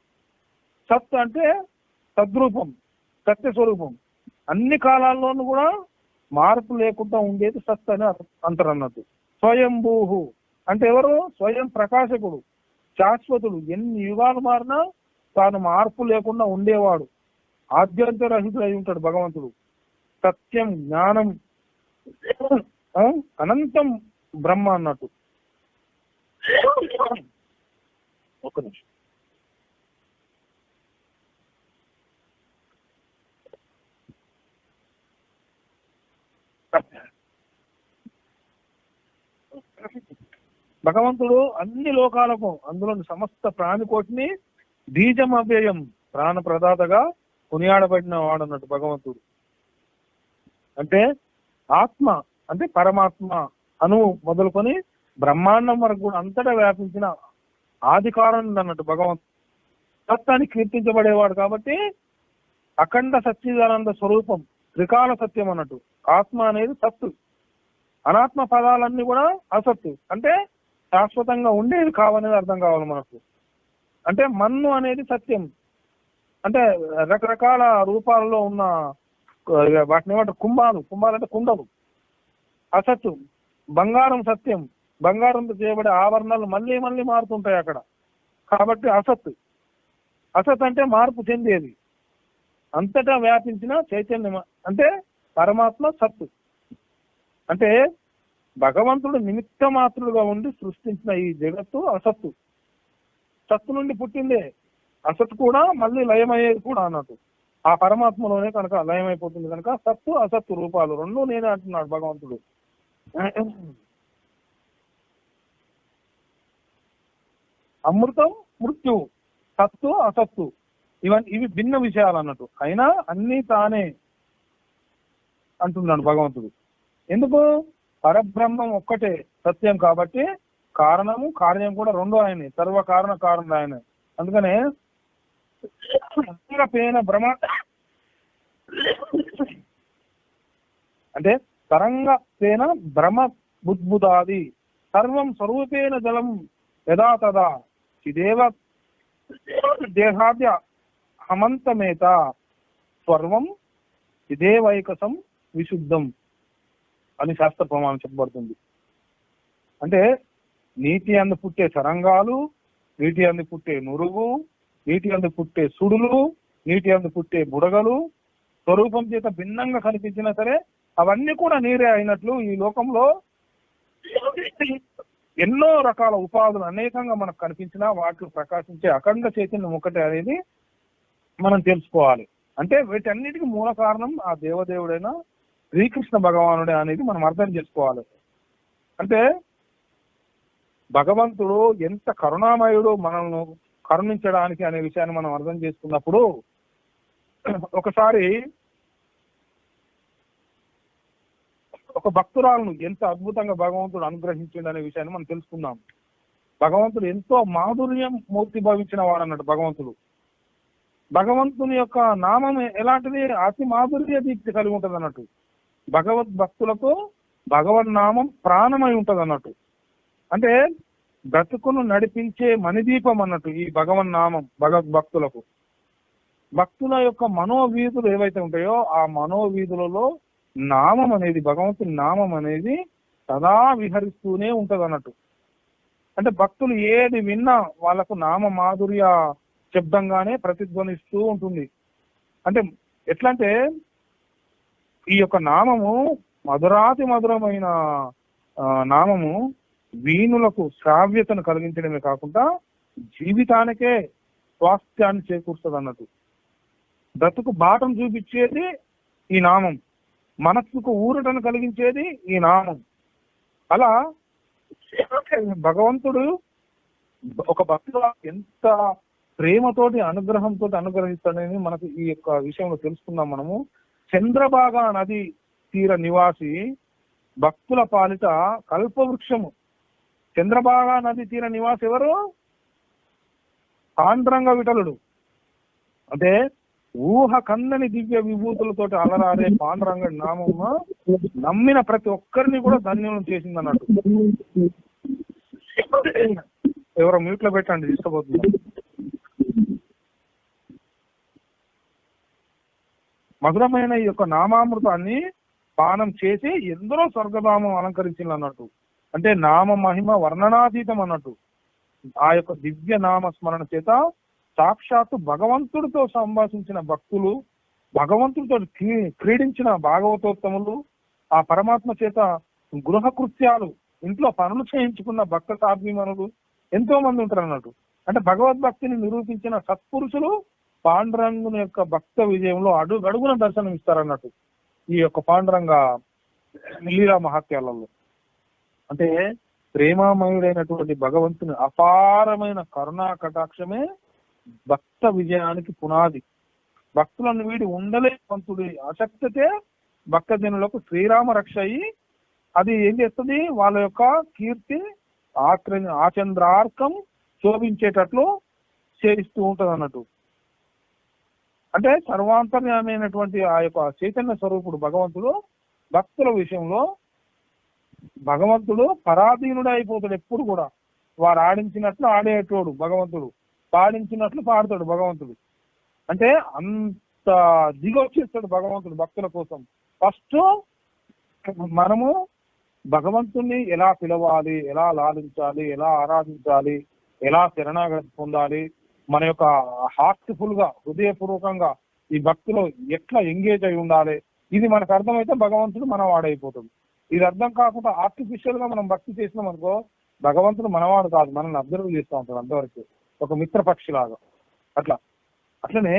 సత్ అంటే సద్రూపం, సత్య స్వరూపం. అన్ని కాలాల్లోనూ కూడా మార్పు లేకుండా ఉండేది సత్ అని అంటారు అన్నట్టు. స్వయంభూహు అంటే ఎవరు? స్వయం ప్రకాశకుడు, శాశ్వతుడు. ఎన్ని యుగాలు మారినా తాను మార్పు లేకుండా ఉండేవాడు. ఆద్యంతరహితుడు అయి ఉంటాడు భగవంతుడు. సత్యం, జ్ఞానం, అనంతం బ్రహ్మ అన్నట్టు. ఒక్క నిమిషం. భగవంతుడు అన్ని లోకాలకు, అందులోని సమస్త ప్రాణికోటిని బీజం అవ్యయం ప్రాణ ప్రదాతగా కొనియాడబడిన వాడు అన్నట్టు భగవంతుడు. అంటే ఆత్మ అంటే పరమాత్మ అణువు మొదలుకొని బ్రహ్మాండం వరకు కూడా అంతటా వ్యాపించిన ఆది కారణం అన్నట్టు భగవంతుడు. సత్యాన్ని కీర్తించబడేవాడు కాబట్టి అఖండ సచ్చిదానంద స్వరూపం, త్రికాల సత్యం అన్నట్టు. ఆత్మ అనేది సత్తు, అనాత్మ పదాలన్నీ కూడా అసత్తు. అంటే శాశ్వతంగా ఉండేది కావనేది అర్థం కావాలి మనకు. అంటే మన్ను అనేది సత్యం, అంటే రకరకాల రూపాలలో ఉన్న వాటిని ఏమంటారు? కుంభాలు. కుంభాలు అంటే కుండలు. అసత్తు. బంగారం సత్యం, బంగారంతో చేయబడే ఆభరణాలు మళ్ళీ మళ్ళీ మారుతుంటాయి అక్కడ, కాబట్టి అసత్. అసత్ అంటే మార్పు చెందేది, అంతటా వ్యాపించిన చైతన్యం అంటే పరమాత్మ సత్తు. అంటే భగవంతుడు నిమిత్త మాత్రుడుగా ఉండి సృష్టించిన ఈ జగత్తు అసత్తు. సత్తు నుండి పుట్టిందే. అసత్ కూడా మళ్ళీ లయమయ్యేది కూడా అన్నట్టు ఆ పరమాత్మలోనే కనుక లయమైపోతుంది కనుక సత్తు అసత్తు రూపాలు రెండు నేనే అంటున్నాడు భగవంతుడు. అమృతం మృత్యువు, సత్తు అసత్తు ఇవి భిన్న విషయాలు అన్నట్టు, అయినా అన్నీ తానే అంటున్నాడు భగవంతుడు. ఎందుకు? పరబ్రహ్మం ఒక్కటే సత్యం కాబట్టి కారణము కార్యం కూడా రెండు ఆయనే, సర్వ కారణ కారణం ఆయనే. అందుకనే పేన భ్రమ అంటే తరంగ పేన భ్రమ బుద్బుదాది సర్వం స్వరూపేణ జలం యదా తదా చిదేవ దేహాద్య హమంతమేత స్వర్వం చిదేవైకసం విశుద్ధం అని శాస్త్ర ప్రమాణం చెప్పబడుతుంది. అంటే నీటి అందు పుట్టే తరంగాలు, నీటి అందు పుట్టే నురుగు, నీటి అందు పుట్టే సుడులు, నీటి అందు పుట్టే బుడగలు స్వరూపం చేత భిన్నంగా కనిపించినా సరే అవన్నీ కూడా నీరే అయినట్లు ఈ లోకంలో ఎన్నో రకాల ఉపాధులు అనేకంగా మనకు కనిపించినా వాటిలో ప్రకాశించే అఖండ చైతన్యం ఒకటే అనేది మనం తెలుసుకోవాలి. అంటే వీటన్నిటికీ మూల కారణం ఆ దేవదేవుడైన శ్రీకృష్ణ భగవానుడే అనేది మనం అర్థం చేసుకోవాలి. అంటే భగవంతుడు ఎంత కరుణామయుడు మనల్ని కరుణించడానికి అనే విషయాన్ని మనం అర్థం చేసుకున్నప్పుడు ఒకసారి ఒక భక్తురాలను ఎంత అద్భుతంగా భగవంతుడు అనుగ్రహించిండు అనే విషయాన్ని మనం తెలుసుకుందాం. భగవంతుడు ఎంతో మాధుర్యం మూర్తి భవించిన వాడు అన్నట్టు భగవంతుడు. భగవంతుని యొక్క నామం ఎలాంటిది? అతి మాధుర్య దీప్తి కలిగి ఉంటది అన్నట్టు. భగవద్ భక్తులకు భగవన్ నామం ప్రాణమై ఉంటది అన్నట్టు. అంటే బ్రతుకును నడిపించే మణిదీపం అన్నట్టు ఈ భగవన్ నామం భగవద్ భక్తులకు. భక్తుల యొక్క మనోవీధులు ఏవైతే ఉంటాయో ఆ మనోవీధులలో నామం అనేది, భగవంతుని నామం అనేది సదా విహరిస్తూనే ఉంటది అన్నట్టు. అంటే భక్తులు ఏది విన్నా వాళ్ళకు నామ మాధుర్య శబ్దంగానే ప్రతిధ్వనిస్తూ ఉంటుంది. అంటే ఎట్లా అంటే ఈ యొక్క నామము మధురాతి మధురమైన నామము వీణులకు శ్రావ్యతను కలిగించడమే కాకుండా జీవితానికే స్వాస్థ్యాన్ని చేకూరుస్తుంది అన్నట్టు. బ్రతుకు బాటను చూపించేది ఈ నామం, మనస్సుకు ఊరటను కలిగించేది ఈ నామం. అలా భగవంతుడు ఒక భక్తుడు ఎంత ప్రేమతోటి అనుగ్రహంతో అనుగ్రహిస్తాడని మనకు ఈ యొక్క విషయంలో తెలుసుకుందాం మనము. చంద్రభాగా నది తీర నివాసి భక్తుల పాలిట కల్పవృక్షము. చంద్రభాగా నది తీర నివాసి ఎవరు? పాండురంగ విఠలుడు. అంటే ఊహ కందని దివ్య విభూతులతోటి అలరారే పాండురంగడి నామము నమ్మిన ప్రతి ఒక్కరిని కూడా ధన్యం చేసింది అన్నట్టు. ఎవరో మ్యూట్ లో పెట్టండి, తీసుకుపోతుంది. మధురమైన ఈ యొక్క నామామృతాన్ని పానం చేసి ఎందరో స్వర్గధామం అలంకరించింది అన్నట్టు. అంటే నామ మహిమ వర్ణనాతీతం అన్నట్టు. ఆ యొక్క దివ్య నామ స్మరణ చేత సాక్షాత్తు భగవంతుడితో సంభాషించిన భక్తులు, భగవంతుడితో క్రీడించిన భాగవతోత్తములు, ఆ పరమాత్మ చేత గృహ కృత్యాలు ఇంట్లో పనులు చేయించుకున్న భక్త సాధ్వీమనులు ఎంతో మంది ఉంటారు అన్నట్టు. అంటే భగవద్భక్తిని నిరూపించిన సత్పురుషులు పాండురంగుని యొక్క భక్త విజయంలో అడుగడుగున దర్శనం ఇస్తారన్నట్టు ఈ యొక్క పాండురంగ లీలా మహత్యాలలో. అంటే ప్రేమామయుడైనటువంటి భగవంతుని అపారమైన కరుణా కటాక్షమే భక్త విజయానికి పునాది. భక్తులను వీడి ఉండలేవంతుడి ఆసక్తితే భక్తజనులకు శ్రీరామ రక్ష అయ్యి అది ఏం చేస్తుంది? వాళ్ళ యొక్క కీర్తి ఆచంద్రార్కం శోభించేటట్లు చేయిస్తూ ఉంటది అన్నట్టు. అంటే సర్వాంతర్యామైనటువంటి ఆ యొక్క చైతన్య స్వరూపుడు భగవంతుడు భక్తుల విషయంలో భగవంతుడు పరాధీనుడు అయిపోతాడు. ఎప్పుడు కూడా వారు ఆడించినట్లు ఆడేటోడు భగవంతుడు, పాడించినట్లు పాడతాడు భగవంతుడు. అంటే అంత దిగొచ్చేస్తాడు భగవంతుడు భక్తుల కోసం. ఫస్ట్ మనము భగవంతుణ్ణి ఎలా పిలవాలి, ఎలా లాలించాలి, ఎలా ఆరాధించాలి, ఎలా శరణాగతి పొందాలి, మన యొక్క హార్ట్ఫుల్ గా హృదయపూర్వకంగా ఈ భక్తిలో ఎట్లా ఎంగేజ్ అయి ఉండాలి, ఇది మనకు అర్థమైతే భగవంతుడు మన వాడైపోతాడు. ఇది అర్థం కాకుండా ఆర్టిఫిషియల్ గా మనం భక్తి చేసినాం అనుకో భగవంతుడు మనవాడు కాదు, మనల్ని అబ్జర్వ్ చేస్తూ ఉంటాడు అంతవరకు, ఒక మిత్రపక్షి లాగా. అట్లనే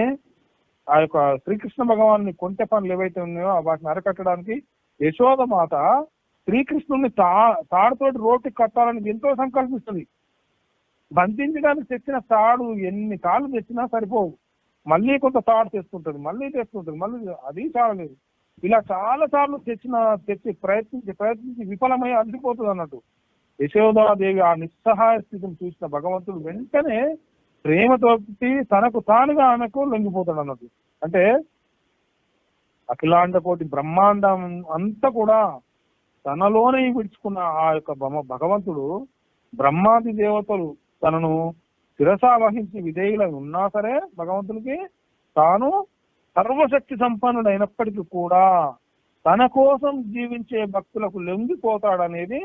ఆ యొక్క శ్రీకృష్ణ భగవాన్ని కొంటె పనులు ఏవైతే ఉన్నాయో వాటిని అరకట్టడానికి యశోద మాత శ్రీకృష్ణుని తాడుతోటి రోడ్డుకి కట్టాలని ఎంతో సంకల్పిస్తుంది. బంధించడానికి తెచ్చిన తాడు ఎన్ని తాళ్ళు తెచ్చినా సరిపోవు, మళ్ళీ కొంత తాడు తెస్తుంటది, మళ్ళీ మళ్ళీ అది చాలలేదు. ఇలా చాలా సార్లు తెచ్చి ప్రయత్నించి విఫలమై అల్లిపోతుంది అన్నట్టు. యశోదాదేవి ఆ నిస్సహాయ స్థితిని చూసిన భగవంతుడు వెంటనే ప్రేమతో తనకు తానుగా ఆమెకు లొంగిపోతాడు అన్నట్టు. అంటే అఖిలాండ కోటి బ్రహ్మాండం అంతా కూడా తనలోనే విడుచుకున్న ఆ యొక్క భగవంతుడు బ్రహ్మాది దేవతలు తనను శిరసా వహించి విధేయులై ఉన్నా సరే భగవంతుడికి తాను సర్వశక్తి సంపన్నుడు అయినప్పటికీ కూడా తన కోసం జీవించే భక్తులకు లొంగిపోతాడనేది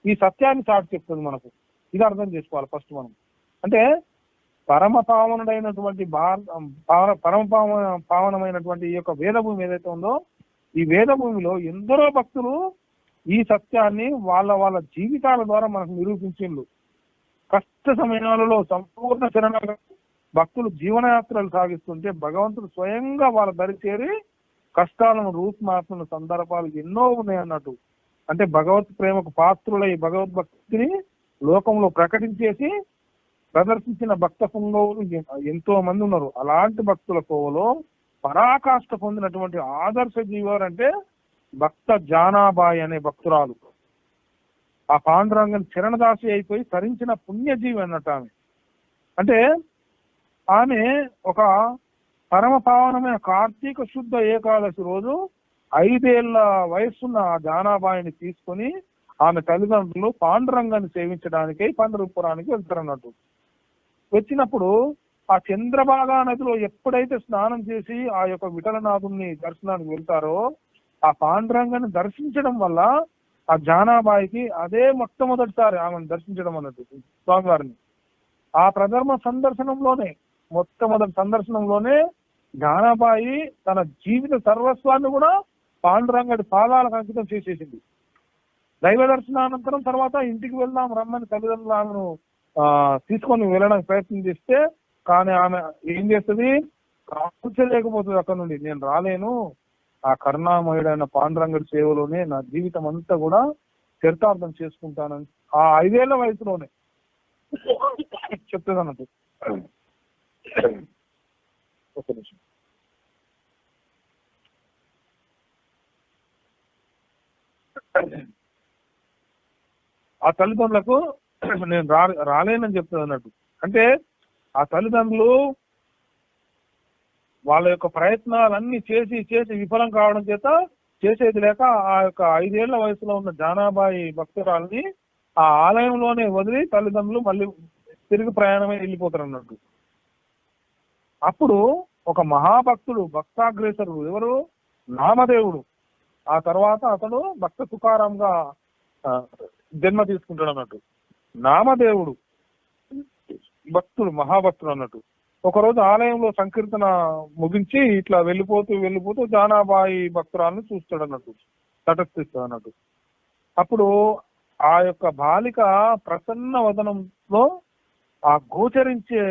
ఈ సత్యాన్ని చాటి చెప్తుంది మనకు. ఇది అర్థం చేసుకోవాలి ఫస్ట్ మనం. అంటే పరమ పావనుడైనటువంటి పావనమైనటువంటి ఈ యొక్క వేదభూమి ఏదైతే ఉందో ఈ వేదభూమిలో ఎందరో భక్తులు ఈ సత్యాన్ని వాళ్ళ జీవితాల ద్వారా మనకు నిరూపించిండ్రు. కష్ట సమయాలలో సంపూర్ణ శరణాగతి భక్తులు జీవనయాత్రలు సాగిస్తుంటే భగవంతుడు స్వయంగా వాళ్ళ దరి చేరి కష్టాలను రూపుమార్చిన సందర్భాలు ఎన్నో ఉన్నాయి అన్నట్టు. అంటే భగవత్ ప్రేమకు పాత్రులై భగవద్భక్తిని లోకంలో ప్రకటించేసి ప్రదర్శించిన భక్త పుంగవులు ఎంతో మంది ఉన్నారు. అలాంటి భక్తుల కోవలో పరాకాష్ఠ పొందినటువంటి ఆదర్శ జీవర్ అంటే భక్త జానాబాయి అనే భక్తురాలు. ఆ పాండురంగన్ చరణదాసి అయిపోయి తరించిన పుణ్యజీవి అన్నట్టు ఆమె. అంటే ఆమె ఒక పరమ పావనమైన కార్తీక శుద్ధ ఏకాదశి రోజు 5 ఏళ్ల వయస్సున్న ఆ జానాబాయిని తీసుకొని ఆమె తల్లిదండ్రులు పాండురంగాన్ని సేవించడానికి పండరపురానికి వెళ్తారన్నట్టు. వచ్చినప్పుడు ఆ చంద్రభాగా నదిలో ఎప్పుడైతే స్నానం చేసి ఆ యొక్క విఠలనాథుని దర్శనానికి వెళ్తారో ఆ పాండురంగాన్ని దర్శించడం వల్ల ఆ జానాబాయికి అదే మొట్టమొదటిసారి ఆమెను దర్శించడం అన్నట్టు స్వామివారిని. ఆ ప్రధర్మ సందర్శనంలోనే మొట్టమొదటి సందర్శనంలోనే జానాబాయి తన జీవిత సర్వస్వాన్ని కూడా పాండురంగడి పాదాలకు అంకితం చేసేసింది. దైవ దర్శనానంతరం తర్వాత ఇంటికి వెళ్దాం రమ్మని తల్లిదండ్రులు ఆమెను తీసుకొని వెళ్ళడానికి ప్రయత్నం చేస్తే కానీ ఆమె ఏం చేస్తుంది, కాల్చలేకపోతుంది అక్కడ నుండి. నేను రాలేను, ఆ కరుణామయుడైన పాండురంగడి సేవలోనే నా జీవితం అంతా కూడా చరితార్థం చేసుకుంటానని ఆ 5 ఏళ్ల వయసులోనే చెప్తుంది అన్నట్టు. ఒక నిమిషం. ఆ తల్లిదండ్రులకు నేను రాలేనని చెప్తుంది అన్నట్టు. అంటే ఆ తల్లిదండ్రులు వాళ్ళ యొక్క ప్రయత్నాలన్నీ చేసి విఫలం కావడం చేత చేసేది లేక ఆ యొక్క 5 ఏళ్ల వయసులో ఉన్న జానాబాయి భక్తురాలని ఆ ఆలయంలోనే వదిలి తల్లిదండ్రులు మళ్ళీ తిరిగి ప్రయాణమై వెళ్ళిపోతారు అన్నట్టు. అప్పుడు ఒక మహాభక్తుడు భక్తాగ్రేసరుడు ఎవరు, నామదేవుడు. ఆ తర్వాత అతడు భక్త తుకారాంగా జన్మ తీసుకుంటాడు అన్నట్టు. నామదేవుడు భక్తుడు, మహాభక్తుడు అన్నట్టు. ఒకరోజు ఆలయంలో సంకీర్తన ముగించి ఇట్లా వెళ్ళిపోతూ జానాబాయి భక్తురాలను చూస్తాడు అన్నట్టు, తటస్థిస్తాడు అన్నట్టు. అప్పుడు ఆ యొక్క బాలిక ప్రసన్న వదనంలో ఆ గోచరించే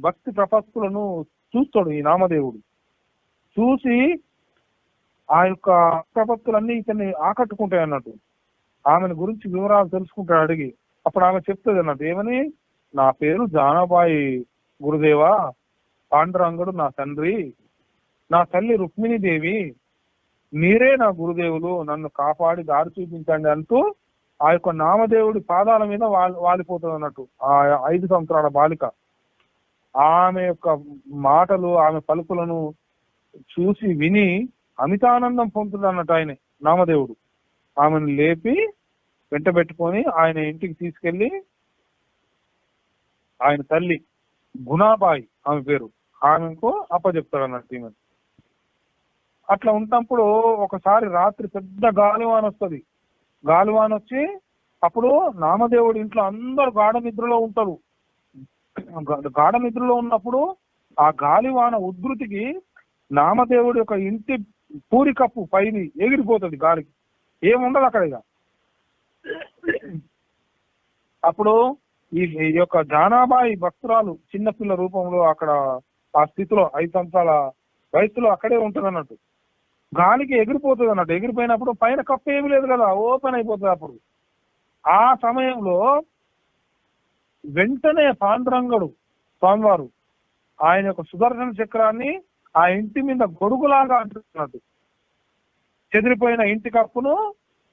భక్తి ప్రపత్తులను చూస్తాడు ఈ నామదేవుడు. చూసి ఆ యొక్క ప్రపత్తులన్నీ ఇతన్ని ఆకట్టుకుంటాయి అన్నట్టు. ఆమెను గురించి వివరాలు తెలుసుకుంటాడు అడిగి. అప్పుడు ఆమె చెప్తుంది అన్నట్టు, ఏమని, నా పేరు జానాబాయి గురుదేవా, పాండురంగుడు నా తండ్రి, నా తల్లి రుక్మిణీదేవి, మీరే నా గురుదేవులు, నన్ను కాపాడి దారి చూపించండి అంటూ ఆ యొక్క నామదేవుడి పాదాల మీద వాలిపోతుంది అన్నట్టు ఆ 5 సంవత్సరాల బాలిక. ఆమె యొక్క మాటలు, ఆమె పలుకులను చూసి విని అమితానందం పొందుతుంది అన్నట్టు ఆయన నామదేవుడు. ఆమెను లేపి వెంట పెట్టుకొని ఆయన ఇంటికి తీసుకెళ్లి ఆయన తల్లి గుణాబాయి ఆమె పేరు, ఆమెకు అప్పచెప్తాడు అన్నట్టు ఈమె. అట్లా ఉన్నప్పుడు ఒకసారి రాత్రి పెద్ద గాలివాన వస్తుంది. గాలివాన వచ్చి అప్పుడు నామదేవుడి ఇంట్లో అందరు గాఢ నిద్రలో ఉంటారు. గాఢ నిద్రలో ఉన్నప్పుడు ఆ గాలివాన ఉధృతికి నామదేవుడి యొక్క ఇంటి పూరి కప్పు పైని ఎగిరిపోతుంది గాలికి, ఏముండదు అక్కడ ఇక. అప్పుడు ఈ యొక్క జానాబాయి భక్తురాలు చిన్నపిల్ల రూపంలో అక్కడ ఆ స్థితిలో 5 సంవత్సరాల వయసులో అక్కడే ఉంటుంది అన్నట్టు. గాలికి ఎగిరిపోతుంది అన్నట్టు. ఎగిరిపోయినప్పుడు పైన కప్పు ఏమి లేదు కదా, ఓపెన్ అయిపోతుంది. అప్పుడు ఆ సమయంలో వెంటనే పాండురంగడు స్వామివారు ఆయన యొక్క సుదర్శన చక్రాన్ని ఆ ఇంటి మీద గొడుగులాగా అంటున్నట్టు చెదిరిపోయిన ఇంటి కప్పును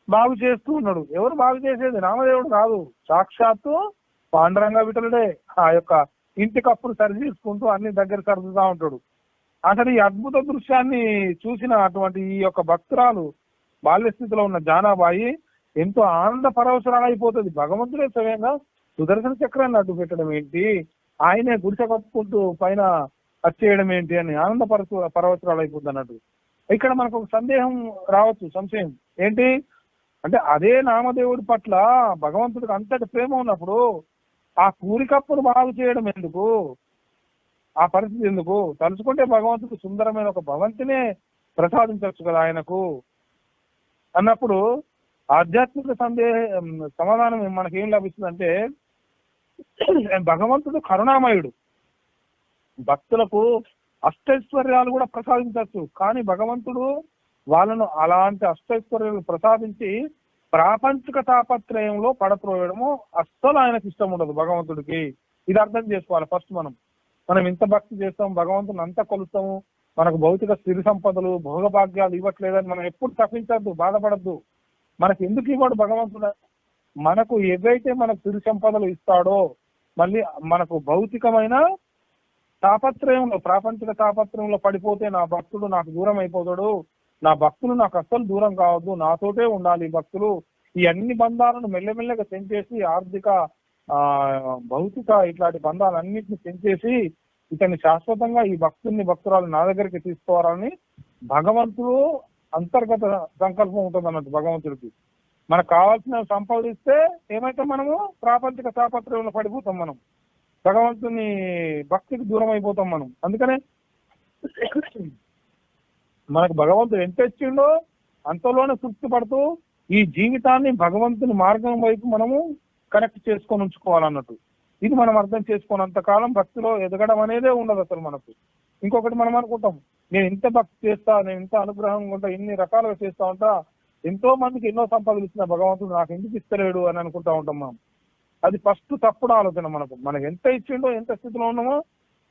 బాగు చేస్తూ ఉన్నాడు. ఎవరు బాగు చేసేది? రామదేవుడు కాదు, సాక్షాత్తు పాండురంగ విఠలుడే ఆ యొక్క ఇంటి కప్పును సరి చేసుకుంటూ అన్ని దగ్గర సర్దుతా ఉంటాడు. అసలు ఈ అద్భుత దృశ్యాన్ని చూసిన అటువంటి ఈ యొక్క భక్తురాలు బాల్య స్థితిలో ఉన్న జానాబాయి ఎంతో ఆనంద పరవశరాలైపోతుంది. భగవంతుడే స్వయంగా సుదర్శన చక్రాన్ని అడ్డు పెట్టడం ఏంటి, ఆయనే గుడిసె కప్పుకుంటూ పైన వచ్చేయడం ఏంటి అని ఆనంద పరవశరాలైపోతుంది అన్నట్టు. ఇక్కడ మనకు ఒక సందేహం రావచ్చు, సంశయం ఏంటి అంటే, అదే నామదేవుడి పట్ల భగవంతుడికి అంతటి ప్రేమ ఉన్నప్పుడు ఆ కూరికప్పును బాగు చేయడం ఎందుకు, ఆ పరిస్థితి ఎందుకు? తలుచుకుంటే భగవంతుడు సుందరమైన ఒక భవంతినే ప్రసాదించవచ్చు కదా ఆయనకు అన్నప్పుడు ఆధ్యాత్మిక సమాధానం మనకేం లభిస్తుంది అంటే, భగవంతుడు కరుణామయుడు, భక్తులకు అష్టైశ్వర్యాలు కూడా ప్రసాదించవచ్చు. కానీ భగవంతుడు వాళ్ళను అలాంటి అష్టైశ్వర్యాలు ప్రసాదించి ప్రాపంచిక తాపత్రయంలో పడత్రోయడము అస్సలు ఆయనకు ఇష్టం ఉండదు భగవంతుడికి. ఇది అర్థం చేసుకోవాలి ఫస్ట్. మనం ఇంత భక్తి చేస్తాం, భగవంతుని అంతా కొలుస్తాము, మనకు భౌతిక స్థిర సంపదలు భోగభాగ్యాలు ఇవ్వట్లేదని మనం ఎప్పుడు తప్పించద్దు, బాధపడద్దు. మనకు ఎందుకు ఇవ్వడు భగవంతుడు? మనకు ఏదైతే మనకు స్థిర సంపదలు ఇస్తాడో, మళ్ళీ మనకు భౌతికమైన తాపత్రయంలో ప్రాపంచిక తాపత్రయంలో పడిపోతే నా భక్తుడు నాకు దూరం అయిపోతాడు, నా భక్తులు నాకు అస్సలు దూరం కావద్దు, నాతోటే ఉండాలి భక్తులు, ఈ అన్ని బంధాలను మెల్లమెల్లగా తెంచేసి ఆర్థిక భౌతిక ఇట్లాంటి బంధాలన్నింటినీ తెంచేసి ఇతన్ని శాశ్వతంగా ఈ భక్తురాలు నా దగ్గరికి తీసుకోవాలని భగవంతుడు అంతర్గత సంకల్పం ఉంటుంది అన్నట్టు. భగవంతుడికి మనకు కావాల్సిన సంపాదిస్తే ఏమైతే మనము ప్రాపంచిక తాపత్రయంలో పడిపోతాం, మనం భగవంతుని భక్తికి దూరం అయిపోతాం మనం. అందుకనే మనకు భగవంతుడు ఎంత ఇచ్చిండో అంతలోనే తృప్తి పడుతూ ఈ జీవితాన్ని భగవంతుని మార్గం వైపు మనము కనెక్ట్ చేసుకొని ఉంచుకోవాలన్నట్టు. ఇది మనం అర్థం చేసుకున్నంత కాలం భక్తిలో ఎదగడం అనేదే ఉండదు అసలు మనకు. ఇంకొకటి మనం అనుకుంటాం, నేను ఇంత భక్తి చేస్తా, నేను ఇంత అనుగ్రహంగా ఉంటా, ఇన్ని రకాలుగా చేస్తా ఉంటా, ఎంతో మందికి ఎన్నో సంపదలు ఇచ్చిన భగవంతుడు నాకు ఎందుకు ఇస్తలేడు అని అనుకుంటా ఉంటాం మనం. అది ఫస్ట్ తప్పుడు ఆలోచన. మనకు ఎంత ఇచ్చిండో, ఎంత స్థితిలో ఉన్నామో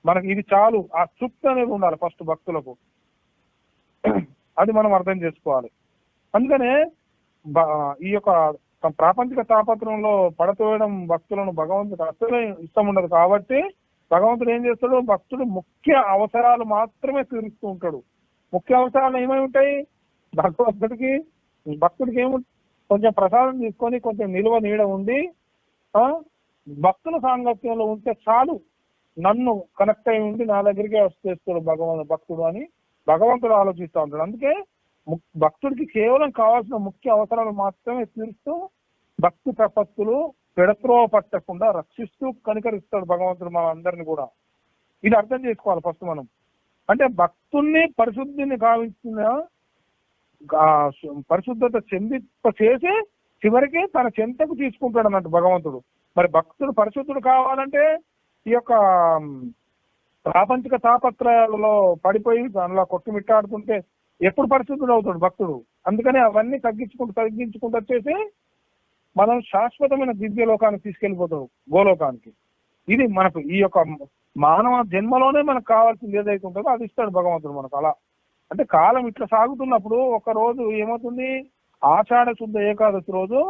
మనకి ఇది చాలు, ఆ తృప్తి అనేది ఉండాలి ఫస్ట్ భక్తులకు. అది మనం అర్థం చేసుకోవాలి. అందుకనే ఈ యొక్క ప్రాపంచిక తాపత్రంలో పడతోయడం భక్తులను భగవంతుడు అసలే ఇష్టం ఉండదు. కాబట్టి భగవంతుడు ఏం చేస్తాడు, భక్తుడు ముఖ్య అవసరాలు మాత్రమే తీరుస్తూ ఉంటాడు. ముఖ్య అవసరాలు ఏమై ఉంటాయి భక్తుడికి ఏమి, కొంచెం ప్రసాదం తీసుకొని కొంచెం నిల్వ నీడ ఉండి భక్తుల సాంగత్యంలో ఉంటే చాలు, నన్ను కనెక్ట్ అయి ఉండి నా దగ్గరికి వచ్చేస్తాడు భక్తుడు అని భగవంతుడు ఆలోచిస్తూ ఉంటాడు. అందుకే భక్తుడికి కేవలం కావాల్సిన ముఖ్య అవసరాలు మాత్రమే తీరుస్తూ భక్తి ప్రపత్తులు పెడత్రోవ పట్టకుండా రక్షిస్తూ కనికరిస్తాడు భగవంతుడు మనందరినీ కూడా. ఇది అర్థం చేసుకోవాలి ఫస్ట్ మనం. అంటే భక్తుల్ని పరిశుద్ధిని గావించిన పరిశుద్ధత చెందింప చేసి చివరికి తన చెంతకు తీసుకుంటాడు అన్నట్టు భగవంతుడు. మరి భక్తుడు పరిశుద్ధుడు కావాలంటే ఈ యొక్క ప్రాపంచిక తాపత్రయాలలో పడిపోయి దానిలో కొట్టుమిట్టాడుతుంటే ఎప్పుడు పరిశుద్ధుడు అవుతాడు భక్తుడు? అందుకని అవన్నీ తగ్గించుకుంటూ వచ్చేసి మనం శాశ్వతమైన దివ్య లోకానికి తీసుకెళ్లిపోతాడు, గోలోకానికి. ఇది మనకు ఈ యొక్క మానవ జన్మలోనే మనకు కావాల్సింది ఏదైతే ఉంటుందో అది ఇస్తాడు భగవంతుడు మనకు. అలా అంటే కాలం ఇట్లా సాగుతున్నప్పుడు ఒక రోజు ఏమవుతుంది, ఆషాఢ శుద్ధ ఏకాదశి రోజు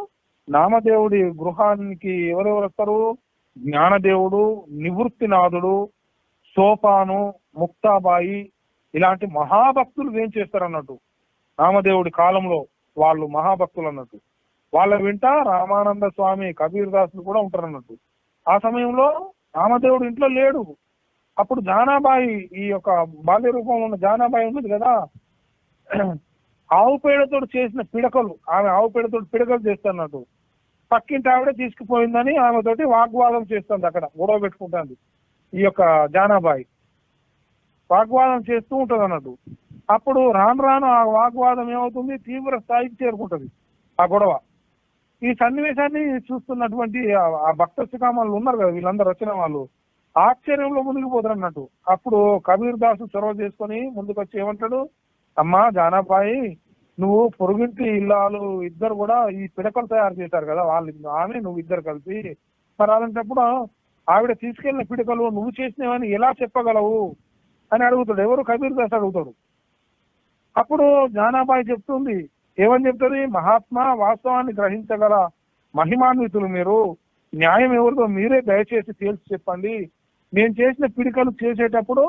నామదేవుడి గృహానికి ఎవరెవరు వస్తారు? జ్ఞానదేవుడు, నివృత్తినాథుడు, సోపాను, ముక్తాబాయి ఇలాంటి మహాభక్తులు ఏం చేస్తారు అన్నట్టు. నామదేవుడి కాలంలో వాళ్ళు మహాభక్తులు అన్నట్టు. వాళ్ళ వెంట రామానంద స్వామి, కబీర్ దాసులు కూడా ఉంటారు అన్నట్టు. ఆ సమయంలో రామదేవుడు ఇంట్లో లేడు. అప్పుడు జానాబాయి, ఈ యొక్క బాల్య రూపంలో ఉన్న జానాబాయి ఉన్నది కదా, ఆవు పేడతో చేసిన పిడకలు, ఆమె ఆవు పేడతో పిడకలు చేస్తున్నట్టు. పక్కింటి ఆవిడ తీసుకుపోయిందని ఆమెతోటి వాగ్వాదం చేస్తుంది, అక్కడ గొడవ పెట్టుకుంటుంది. ఈ యొక్క జానాబాయి వాగ్వాదం చేస్తూ ఉంటుంది అన్నట్టు. అప్పుడు రాను ఆ వాగ్వాదం ఏమవుతుంది, తీవ్ర స్థాయికి చేరుకుంటది ఆ గొడవ. ఈ సన్నివేశాన్ని చూస్తున్నటువంటి ఆ భక్త శిఖామణులు ఉన్నారు కదా, వీళ్ళందరూ వచ్చిన వాళ్ళు, ఆశ్చర్యంలో మునిగిపోతారు అన్నట్టు. అప్పుడు కబీర్ దాసు చొరవ చేసుకొని ముందుకు వచ్చి ఏమంటాడు, అమ్మా జానాబాయి, నువ్వు పొరుగింటి ఇల్లాలు ఇద్దరు కూడా ఈ పిడకలు తయారు చేశారు కదా, వాళ్ళు ఆమె నువ్వు ఇద్దరు కలిసి, మరి అలాంటప్పుడు ఆవిడ తీసుకెళ్లిన పిడకలు నువ్వు చేసినవని ఎలా చెప్పగలవు అని అడుగుతాడు. ఎవరు? కబీర్ దాస్ అడుగుతాడు. అప్పుడు జానాబాయి చెప్తుంది, ఏమని చెప్తుంది, మహాత్మా, వాస్తవాన్ని గ్రహించగల మహిమాన్వితులు మీరు, న్యాయం ఎవరిదో మీరే దయచేసి తేల్చి చెప్పండి. నేను చేసిన పిడికలు చేసేటప్పుడు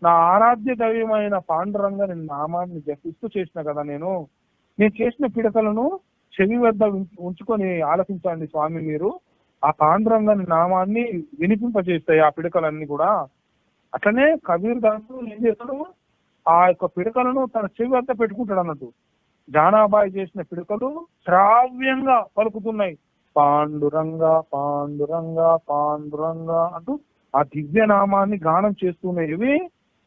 నా ఆరాధ్య దైవమైన పాండురంగని నామాన్ని జపిస్తూ చేసిన కదా నేను చేసిన పిడకలను చెవి వద్ద ఉంచుకొని ఆలకించండి స్వామి మీరు. ఆ పాండురంగని నామాన్ని వినిపింపజేస్తాయి ఆ పిడకలన్నీ కూడా. అట్లనే కబీర్ దాసు ఏం చేస్తాడు, ఆ యొక్క పిడకలను తన చెవి వద్ద పెట్టుకుంటాడు అన్నట్టు. జానాబాయి చేసిన పిడకలు శ్రావ్యంగా పలుకుతున్నాయి, పాండురంగ పాండురంగ పాండురంగ అంటూ ఆ దివ్య నామాన్ని గానం చేస్తున్నాయి. ఇవి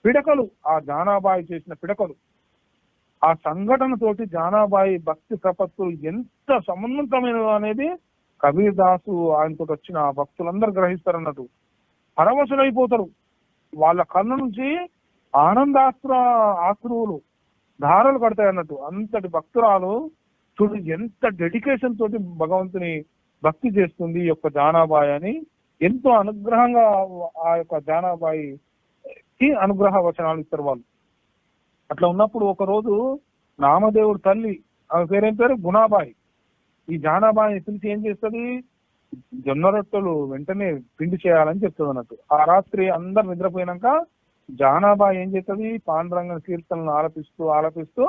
పిడకలు, ఆ జానాబాయి చేసిన పిడకలు. ఆ సంఘటనతోటి జానాబాయి భక్తి ప్రపత్తులు ఎంత సమన్వితమైనవి అనేది కబీర్ దాసు ఆయనతో వచ్చిన ఆ భక్తులందరూ గ్రహిస్తారు అన్నట్టు. పరవశులైపోతారు. వాళ్ళ కళ్ళ నుంచి ఆశ్రువులు ధారలు పడతాయి అన్నట్టు. అంతటి భక్తురాలు చూడు ఎంత డెడికేషన్ తోటి భగవంతుని భక్తి చేస్తుంది ఈ యొక్క జానాబాయి అని ఎంతో అనుగ్రహంగా ఆ యొక్క జానాబాయికి అనుగ్రహ వచనాలు ఇస్తారు వాళ్ళు. అట్లా ఉన్నప్పుడు ఒక రోజు నామదేవుడు తల్లి, ఆమె పేరేం పేరు, గుణాబాయి, ఈ జానాబాయిని పిలిచి ఏం చేస్తుంది, జొన్న రొట్టెలు వెంటనే పిండి చేయాలని చెప్తుంది అన్నట్టు. ఆ రాత్రి అందరు నిద్రపోయినాక జానాబాయి ఏం చేస్తుంది, పాండురంగ కీర్తనలను ఆలపిస్తూ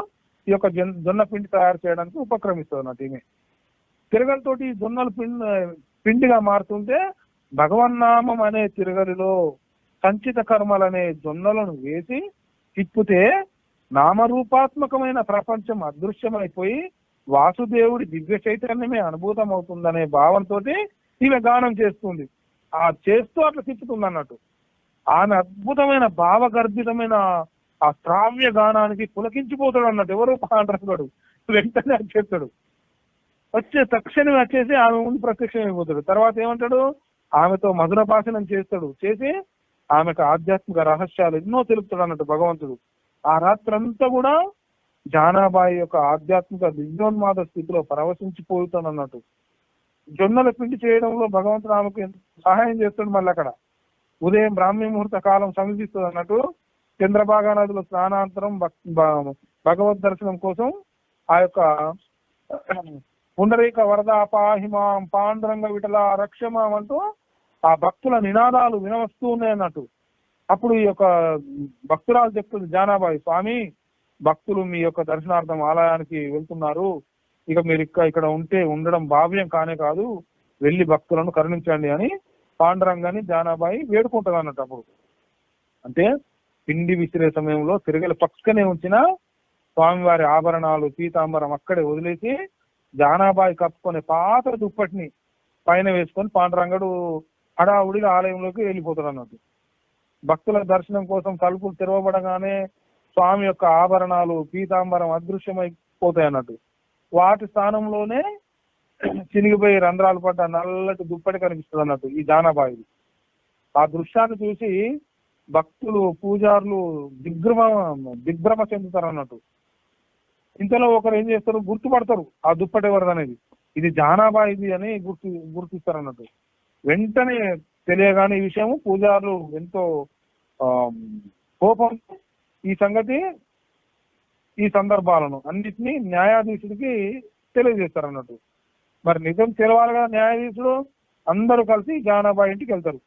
ఈ యొక్క జొన్న పిండి తయారు చేయడానికి ఉపక్రమిస్తుంది అన్నట్టు. ఈమె తిరగలతోటి జొన్నలు పిండిగా మారుతుంటే భగవన్నామం అనే తిరగలిలో సంచిత కర్మలనే జొన్నలను వేసి తిప్పితే నామరూపాత్మకమైన ప్రపంచం అదృశ్యమైపోయి వాసుదేవుడి దివ్య చైతన్యమే అనుభూతం అవుతుందనే భావంతో ఈమె గానం చేస్తుంది. ఆ చేస్తూ అట్లా తిప్పుతుంది అన్నట్టు. ఆమె అద్భుతమైన భావగర్భితమైన ఆ శ్రావ్య గానానికి పులకించిపోతాడు అన్నట్టు. ఎవరు? పాండురంగుడు. వెంటనే వచ్చేస్తాడు. తక్షణమే వచ్చేసి ఆమె ముందు ప్రత్యక్షం అయిపోతాడు. తర్వాత ఏమంటాడు, ఆమెతో మధుర భాషణం చేస్తాడు. చేసి ఆమెకు ఆధ్యాత్మిక రహస్యాలు ఎన్నో తెలుపుతాడు అన్నట్టు భగవంతుడు. ఆ రాత్రంతా కూడా జానాబాయి యొక్క ఆధ్యాత్మిక దివ్యోన్మాద స్థితిలో పరవశించిపోతాడు అన్నట్టు. జొన్నల పిండి చేయడంలో భగవంతుడు ఆమెకు సహాయం చేస్తాడు. మళ్ళీ అక్కడ ఉదయం బ్రాహ్మీ ముహూర్త కాలం సమీపిస్తుంది అన్నట్టు. చంద్రభాగా నదిలో స్నానాంతరం భగవద్ దర్శనం కోసం ఆ యొక్క పుండరీక వరద పాహిమాం పాండురంగ విఠల రక్షమాం అంటూ ఆ భక్తుల నినాదాలు వినవస్తూ ఉన్నాయి అన్నట్టు. అప్పుడు ఈ యొక్క భక్తురాలు చెప్తుంది జానాబాయి, స్వామి భక్తులు మీ యొక్క దర్శనార్థం ఆలయానికి వెళ్తున్నారు, ఇక మీరు ఇక్కడ ఉండడం భావ్యం కానే కాదు, వెళ్ళి భక్తులను కరుణించండి అని పాండురంగాన్ని జానాబాయి వేడుకుంటుంది అన్నట్టు. అప్పుడు అంటే పిండి విసిరే సమయంలో తిరగలి పక్కనే ఉంచిన స్వామివారి ఆభరణాలు పీతాంబరం అక్కడే వదిలేసి జానాబాయి కప్పుకొని పాత దుప్పటిని పైన వేసుకొని పాండురంగడు హడావుడిగా ఆలయంలోకి వెళ్ళిపోతాడు అన్నట్టు. భక్తుల దర్శనం కోసం తలుపులు తెరవబడగానే స్వామి యొక్క ఆభరణాలు పీతాంబరం అదృశ్యమైపోతాయి అన్నట్టు. వాటి స్థానంలోనే చినిగిపోయి రంధ్రాలు పడ్డ నల్లటి దుప్పటి కనిపిస్తుంది అన్నట్టు ఈ జానాబాయి. ఆ దృశ్యాన్ని చూసి భక్తులు పూజారులు దిగ్భ్రమ చెందుతారు అన్నట్టు. ఇంతలో ఒకరు ఏం చేస్తారు, గుర్తుపడతారు ఆ దుప్పటి ఎవరిది అనేది, ఇది జానాబాయిది అని గుర్తిస్తారు అన్నట్టు. వెంటనే తెలియగానే ఈ విషయం పూజారులు ఎంతో కోపం ఈ సందర్భాలను అన్నిటినీ న్యాయాధీశుడికి తెలియజేస్తారు అన్నట్టు. మరి నిజం తెలవాలి కదా న్యాయాధీశుడు, అందరూ కలిసి జానాబాయి ఇంటికి వెళ్తారు.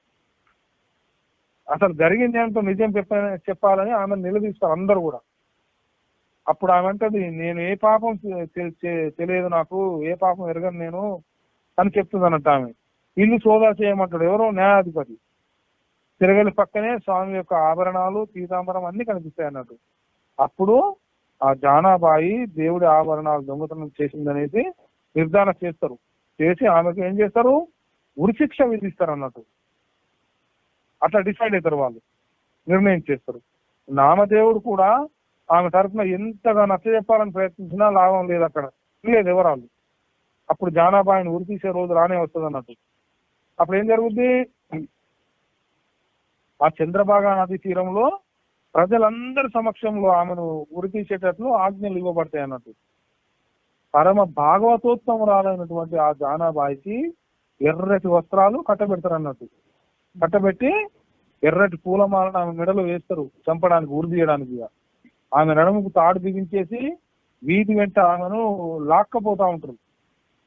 అసలు జరిగింది ఏంటో నిజం చెప్పాలని ఆమె నిలదీస్తారు అందరూ కూడా. అప్పుడు ఆమె అంటది, నేను ఏ పాపం తెలియదు, నాకు ఏ పాపం ఎరగను నేను అని చెప్తుంది అన్నట్టు. ఆమె ఇల్లు సోదా చేయమంటాడు ఎవరో, న్యాయాధిపతి. తిరగలి పక్కనే స్వామి యొక్క ఆభరణాలు పీతాంబరం అన్ని కనిపిస్తాయి అన్నట్టు. అప్పుడు ఆ జానాబాయి దేవుడి ఆభరణాలు దొంగతనం చేసిందనేసి నిర్ధారణ చేస్తారు. చేసి ఆమెకు ఏం చేస్తారు, ఉరిశిక్ష విధిస్తారు అన్నట్టు. అట్లా డిసైడ్ అవుతారు వాళ్ళు, నిర్ణయం చేస్తారు. నామదేవుడు కూడా ఆమె తరఫున ఎంతగా నచ్చ చెప్పాలని ప్రయత్నించినా లాభం లేదు, అక్కడ లేదు ఎవరాళ్ళు. అప్పుడు జానాబాయిని ఉరి తీసే రోజు రానే వస్తుంది అన్నట్టు. అప్పుడు ఏం జరుగుద్ది, ఆ చంద్రభాగా నది తీరంలో ప్రజలందరి సమక్షంలో ఆమెను ఉరి తీసేటట్లు ఆజ్ఞలు ఇవ్వబడతాయి అన్నట్టు. పరమ భాగవతోత్తమురాలైనటువంటి ఆ జానాబాయికి ఎర్రటి వస్త్రాలు కట్టబెడతారు అన్నట్టు. కట్టబెట్టి ఎర్రటి పూలమాలను ఆమె మెడలో వేస్తారు చంపడానికి, ఉరి తీయడానికి. ఆమె నడుముకు తాడు బిగించేసి వీధి వెంట ఆమెను లాక్కపోతా ఉంటారు.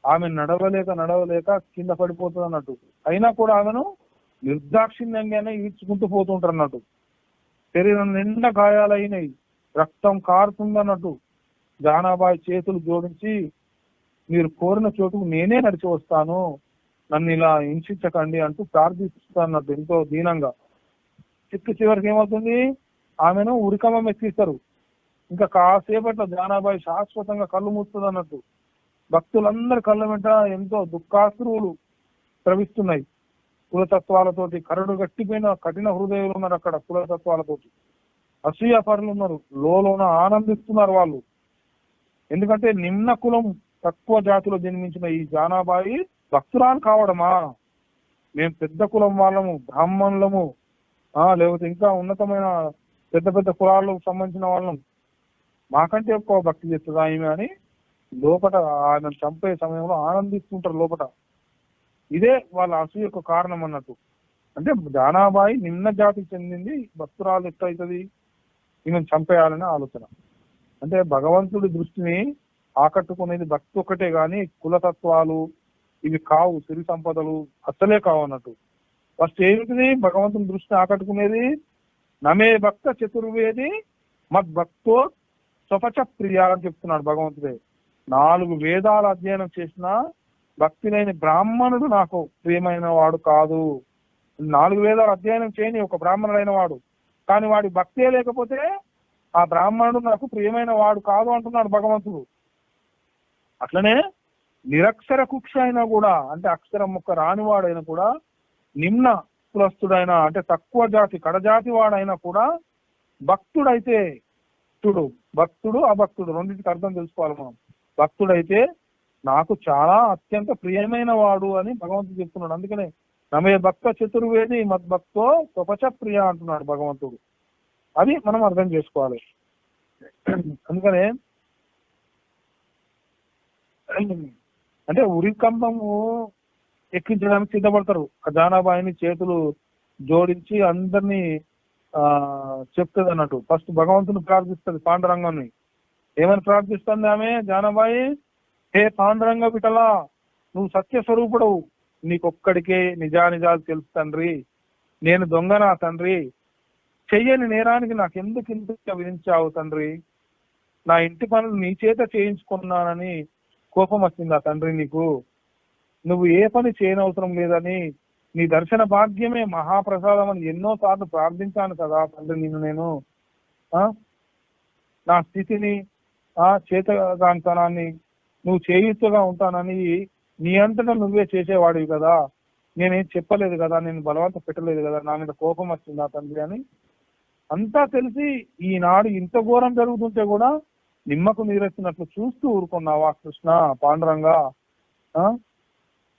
ఆమె నడవలేక కింద పడిపోతుంది అన్నట్టు. అయినా కూడా ఆమెను నిర్దాక్షిణ్యంగానే ఈడ్చుకుంటూ పోతుంటారు అన్నట్టు. శరీరం నిండా గాయాలైనవి, రక్తం కారుతుందన్నట్టు. జానాబాయి చేతులు జోడించి, మీరు కోరిన చోటుకు నేనే నడిచి వస్తాను, నన్ను ఇలా హింసించకండి అంటూ ప్రార్థిస్తున్నట్టు ఎంతో దీనంగా. చివరికి ఏమవుతుంది, ఆమెను ఉరికమం ఎక్కిస్తారు. ఇంకా కాసేపట్లో జానాబాయి శాశ్వతంగా కళ్ళు మూస్తుంది అన్నట్టు. భక్తులందరి కళ్ళ వెంట ఎంతో దుఃఖాశ్రువులు ప్రవిస్తున్నాయి. కులతత్వాలతోటి కరడు గట్టిపోయిన కఠిన హృదయాలు ఉన్నారు అక్కడ. కులతత్వాలతోటి అసూయాపరులు ఉన్నారు, లోన ఆనందిస్తున్నారు వాళ్ళు. ఎందుకంటే నిమ్న కులం తక్కువ జాతిలో జన్మించిన ఈ జానాబాయి భక్తురాలు కావడమా, మేము పెద్ద కులం వాళ్ళము, బ్రాహ్మణులము, లేకపోతే ఇంకా ఉన్నతమైన పెద్ద పెద్ద కులాలకు సంబంధించిన వాళ్ళం, మాకంటే ఎక్కువ భక్తి చేస్తుందా ఈమె అని లోపట ఆయన చంపే సమయంలో ఆనందిస్తుంటారు లోపట. ఇదే వాళ్ళ అసూయకు కారణం అన్నట్టు. అంటే జానాబాయి నిమ్న జాతికి చెందింది, భక్తురాలు ఎట్లయితుంది, ఈమెను చంపేయాలనే ఆలోచన. అంటే భగవంతుడి దృష్టిని ఆకట్టుకునేది భక్తి ఒక్కటే గాని కులతత్వాలు ఇవి కావు, సిరి సంపదలు అసలే కావు అన్నట్టు. ఫస్ట్ ఏమిటిది భగవంతుని దృష్టిని ఆకట్టుకునేది? నమే భక్త చతుర్వేది మద్భక్తో స్వపచ ప్రియ అని చెప్తున్నాడు భగవంతుడే. 4 వేదాల అధ్యయనం చేసిన భక్తి లేని బ్రాహ్మణుడు నాకు ప్రియమైన వాడు కాదు. 4 వేదాలు అధ్యయనం చేయని ఒక బ్రాహ్మణుడైన వాడు, కానీ వాడి భక్తే లేకపోతే ఆ బ్రాహ్మణుడు నాకు ప్రియమైన వాడు కాదు అంటున్నాడు భగవంతుడు. అట్లనే నిరక్షర కుక్ష అయినా కూడా, అంటే అక్షరం ముక్క రానివాడైనా కూడా, నిమ్న కులస్తుడైనా అంటే తక్కువ జాతి కడజాతి వాడైనా కూడా భక్తుడైతే, చూడు భక్తుడు అభక్తుడు రెండింటికి అర్థం తెలుసుకోవాలి మనం. భక్తుడైతే నాకు చాలా అత్యంత ప్రియమైన వాడు అని భగవంతుడు చెప్తున్నాడు. అందుకనే నమే భక్త చతుర్వేది మద్భక్తో స్వపచ ప్రియ అంటున్నాడు భగవంతుడు. అది మనం అర్థం చేసుకోవాలి. అందుకనే అంటే ఉరికంబము ఎక్కించడానికి సిద్ధపడతారు. జానాబాయిని చేతులు జోడించి అందరినీ చెప్తుంది అన్నట్టు. ఫస్ట్ భగవంతుని ప్రార్థిస్తుంది, పాండురంగాన్ని. ఏమని ప్రార్థిస్తుంది ఆమె జానాబాయి? హే పాండురంగ విఠలా, నువ్వు సత్య స్వరూపుడవు, నీకొక్కడికే నిజానిజాలు తెలుసు తండ్రి, నేను దొంగనా తండ్రి, చెయ్యని నేరానికి నాకు ఎందుకు ఇంత విధించావు తండ్రి, నా ఇంటి పనులు నీ చేత చేయించుకున్నానని కోపం వచ్చిందా తండ్రి నీకు? నువ్వు ఏ పని చేయనవసరం లేదని, నీ దర్శన భాగ్యమే మహాప్రసాదం అని ఎన్నో సార్లు ప్రార్థించాను కదా తండ్రి నేను నా స్థితిని చేతగాంతనాన్ని నువ్వు చేయుతుగా ఉంటానని నీ అంతటా నువ్వే చేసేవాడివి కదా, నేనేం చెప్పలేదు కదా, నేను బలవంత పెట్టలేదు కదా, నా మీద కోపం వచ్చిందా తండ్రి అని అంతా తెలిసి ఈనాడు ఇంత ఘోరం జరుగుతుంటే కూడా నిమ్మకు నీరెత్తినట్లు చూస్తూ ఊరుకున్నావా కృష్ణ పాండురంగా?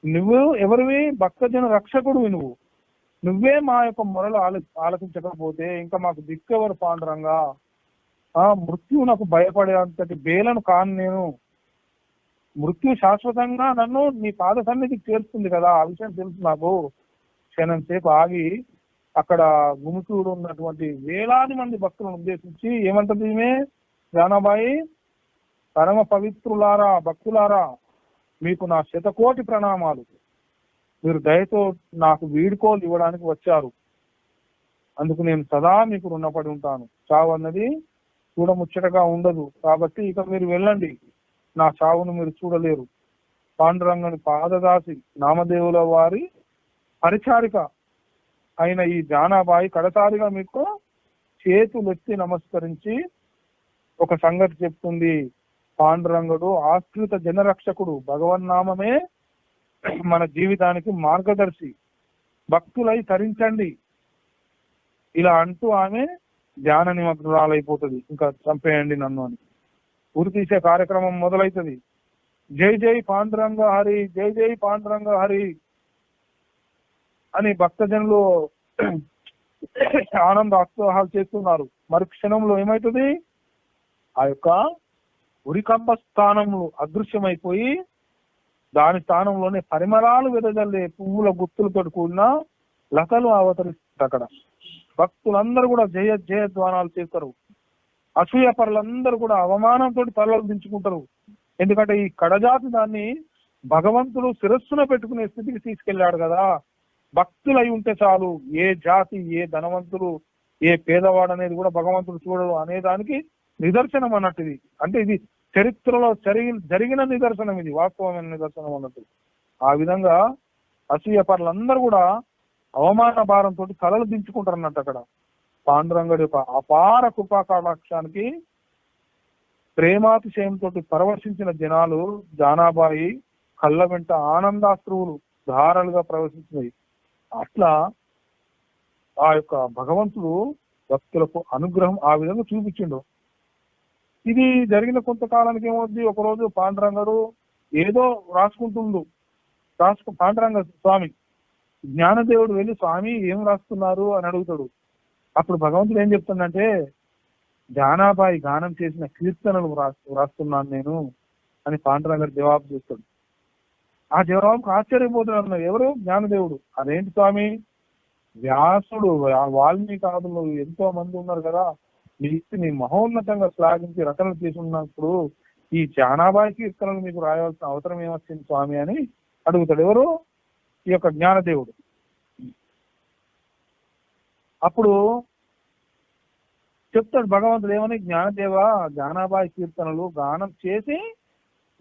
నువ్వు ఎవరివి? భక్తజన రక్షకుడివి నువ్వు. నువ్వే మా యొక్క మొరలు ఆలకించకపోతే ఇంకా మాకు దిక్కెవరు పాండురంగా? మృత్యువు నాకు భయపడే అంతటి బేలను కాను నేను. మృత్యు శాశ్వతంగా నన్ను నీ పాద సన్నిధికి చేరుస్తుంది కదా, ఆ విషయం తెలుసు నాకు. క్షణం సేపు ఆగి అక్కడ గుమికూడు ఉన్నటువంటి వేలాది మంది భక్తులను ఉద్దేశించి ఏమంటది ఈమె జానాబాయి? పరమ పవిత్రులారా, భక్తులారా, మీకు నా 100,000,000 ప్రణామాలు. మీరు దయతో నాకు వీడుకోలు ఇవ్వడానికి వచ్చారు, అందుకు నేను సదా మీకు రుణపడి ఉంటాను. చావు అన్నది చూడముచ్చటగా ఉండదు, కాబట్టి ఇక మీరు వెళ్ళండి, నా చావును మీరు చూడలేరు. పాండురంగని పాదదాసి నామదేవుల వారి పరిచారిక అయిన ఈ జానాబాయి కడసారిగా మీకు చేతులెత్తి నమస్కరించి ఒక సంగతి చెప్తుంది. పాండురంగుడు ఆశ్రిత జనరక్షకుడు, భగవన్నామమే మన జీవితానికి మార్గదర్శి, భక్తులై తరించండి ఇలా అంటూ ఆమె ధ్యాన నిమగ్నురాలైపోతుంది. ఇంకా చంపేయండి నన్ను అని ఉరి తీసే కార్యక్రమం మొదలైతుంది. జై జై పాండురంగ హరి, జై జై పాండురంగ హరి అని భక్తజనులు ఆనంద ఉత్సాహాలు చేస్తున్నారు. మరి క్షణంలో ఏమవుతుంది, ఆ యొక్క ఉరికంబ స్థానములు అదృశ్యమైపోయి దాని స్థానంలోనే పరిమళాలు వెదజల్లే పువ్వుల గుత్తులతో కూడిన లతలు అవతరిస్తారు. అక్కడ భక్తులందరూ కూడా జయ జయధ్వానాలు చేస్తారు. అసూయ పరులందరూ కూడా అవమానంతో తలలు దించుకుంటారు. ఎందుకంటే ఈ కడజాతి దాన్ని భగవంతుడు శిరస్సున పెట్టుకునే స్థితికి తీసుకెళ్లాడు కదా. భక్తులై ఉంటే చాలు, ఏ జాతి, ఏ ధనవంతులు, ఏ పేదవాడు అనేది కూడా భగవంతుడు చూడడు అనే దానికి నిదర్శనం అన్నట్టు ఇది. అంటే ఇది చరిత్రలో జరిగిన నిదర్శనం, ఇది వాస్తవమైన నిదర్శనం అన్నట్టు. ఆ విధంగా అసూయ పరులందరూ కూడా అవమాన భారంతో తలలు దించుకుంటారు అన్నట్టు. అక్కడ పాండురంగడి యొక్క అపార కృపాకటాక్షానికి ప్రేమాతిశయంతో పరవశించిన జనాలు జానాబాయి కళ్ళ వెంట ఆనందాశ్రువులు ధారలుగా ప్రవశించినాయి. అట్లా ఆ యొక్క భగవంతుడు భక్తులకు అనుగ్రహం ఆ విధంగా చూపించిండు. ఇది జరిగిన కొంతకాలానికి ఏమవుద్ది, ఒకరోజు పాండురంగడు ఏదో రాసుకుంటుండు. పాండురంగ స్వామి జ్ఞానదేవుడు వెళ్ళి, స్వామి ఏం రాస్తున్నారు అని అడుగుతాడు. అప్పుడు భగవంతుడు ఏం చెప్తుందంటే, జానాబాయి గానం చేసిన కీర్తనలు రాస్తున్నాను నేను అని పాండురంగడు జవాబు చేస్తాడు. ఆ జవాబుకు ఆశ్చర్యపోతున్నాడు. ఎవరు? జ్ఞానదేవుడు. అదేంటి స్వామి, వ్యాసుడు, వాల్మీకాదులు ఎంతో మంది ఉన్నారు కదా, నీ మహోన్నతంగా శ్లాఘించి రచనలు చేసి ఉన్నప్పుడు ఈ జానాబాయి కీర్తనలు మీకు రాయవలసిన అవసరం ఏమొచ్చింది స్వామి అని అడుగుతాడు. ఎవరు? ఈ యొక్క జ్ఞానదేవుడు. అప్పుడు చెప్తాడు భగవంతుడు ఏమని, జ్ఞానదేవ, జానాబాయి కీర్తనలు గానం చేసి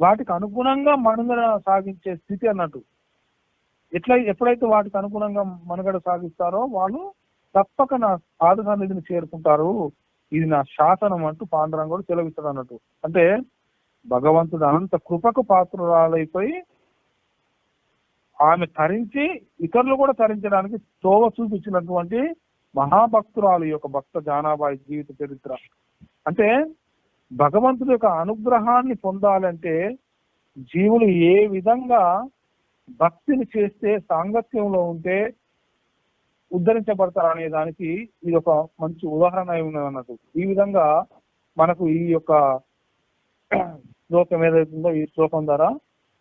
వాటికి అనుగుణంగా మనుగడ సాగించే స్థితి అన్నట్టు. ఎప్పుడైతే వాటికి అనుగుణంగా మనుగడ సాగిస్తారో వాళ్ళు తప్పక నా పాద సన్నిధిని చేరుకుంటారు, ఇది నా శాసనం అంటూ పాండురంగుడు సెలవిస్తాడు అన్నట్టు. అంటే భగవంతుడు అనంత కృపకు పాత్రురాలైపోయి ఆమె తరించి ఇతరులు కూడా తరించడానికి తోవ చూపించినటువంటి మహాభక్తురాలు ఈ యొక్క భక్త జానాబాయి జీవిత చరిత్ర. అంటే భగవంతుడి యొక్క అనుగ్రహాన్ని పొందాలంటే జీవులు ఏ విధంగా భక్తిని చేస్తే, సాంగత్యంలో ఉంటే ఉద్ధరించబడతారు అనే దానికి ఇది ఒక మంచి ఉదాహరణ అయి ఉన్నది అన్నట్టు. ఈ విధంగా మనకు ఈ యొక్క శ్లోకం ఏదైతుందో ఈ శ్లోకం ద్వారా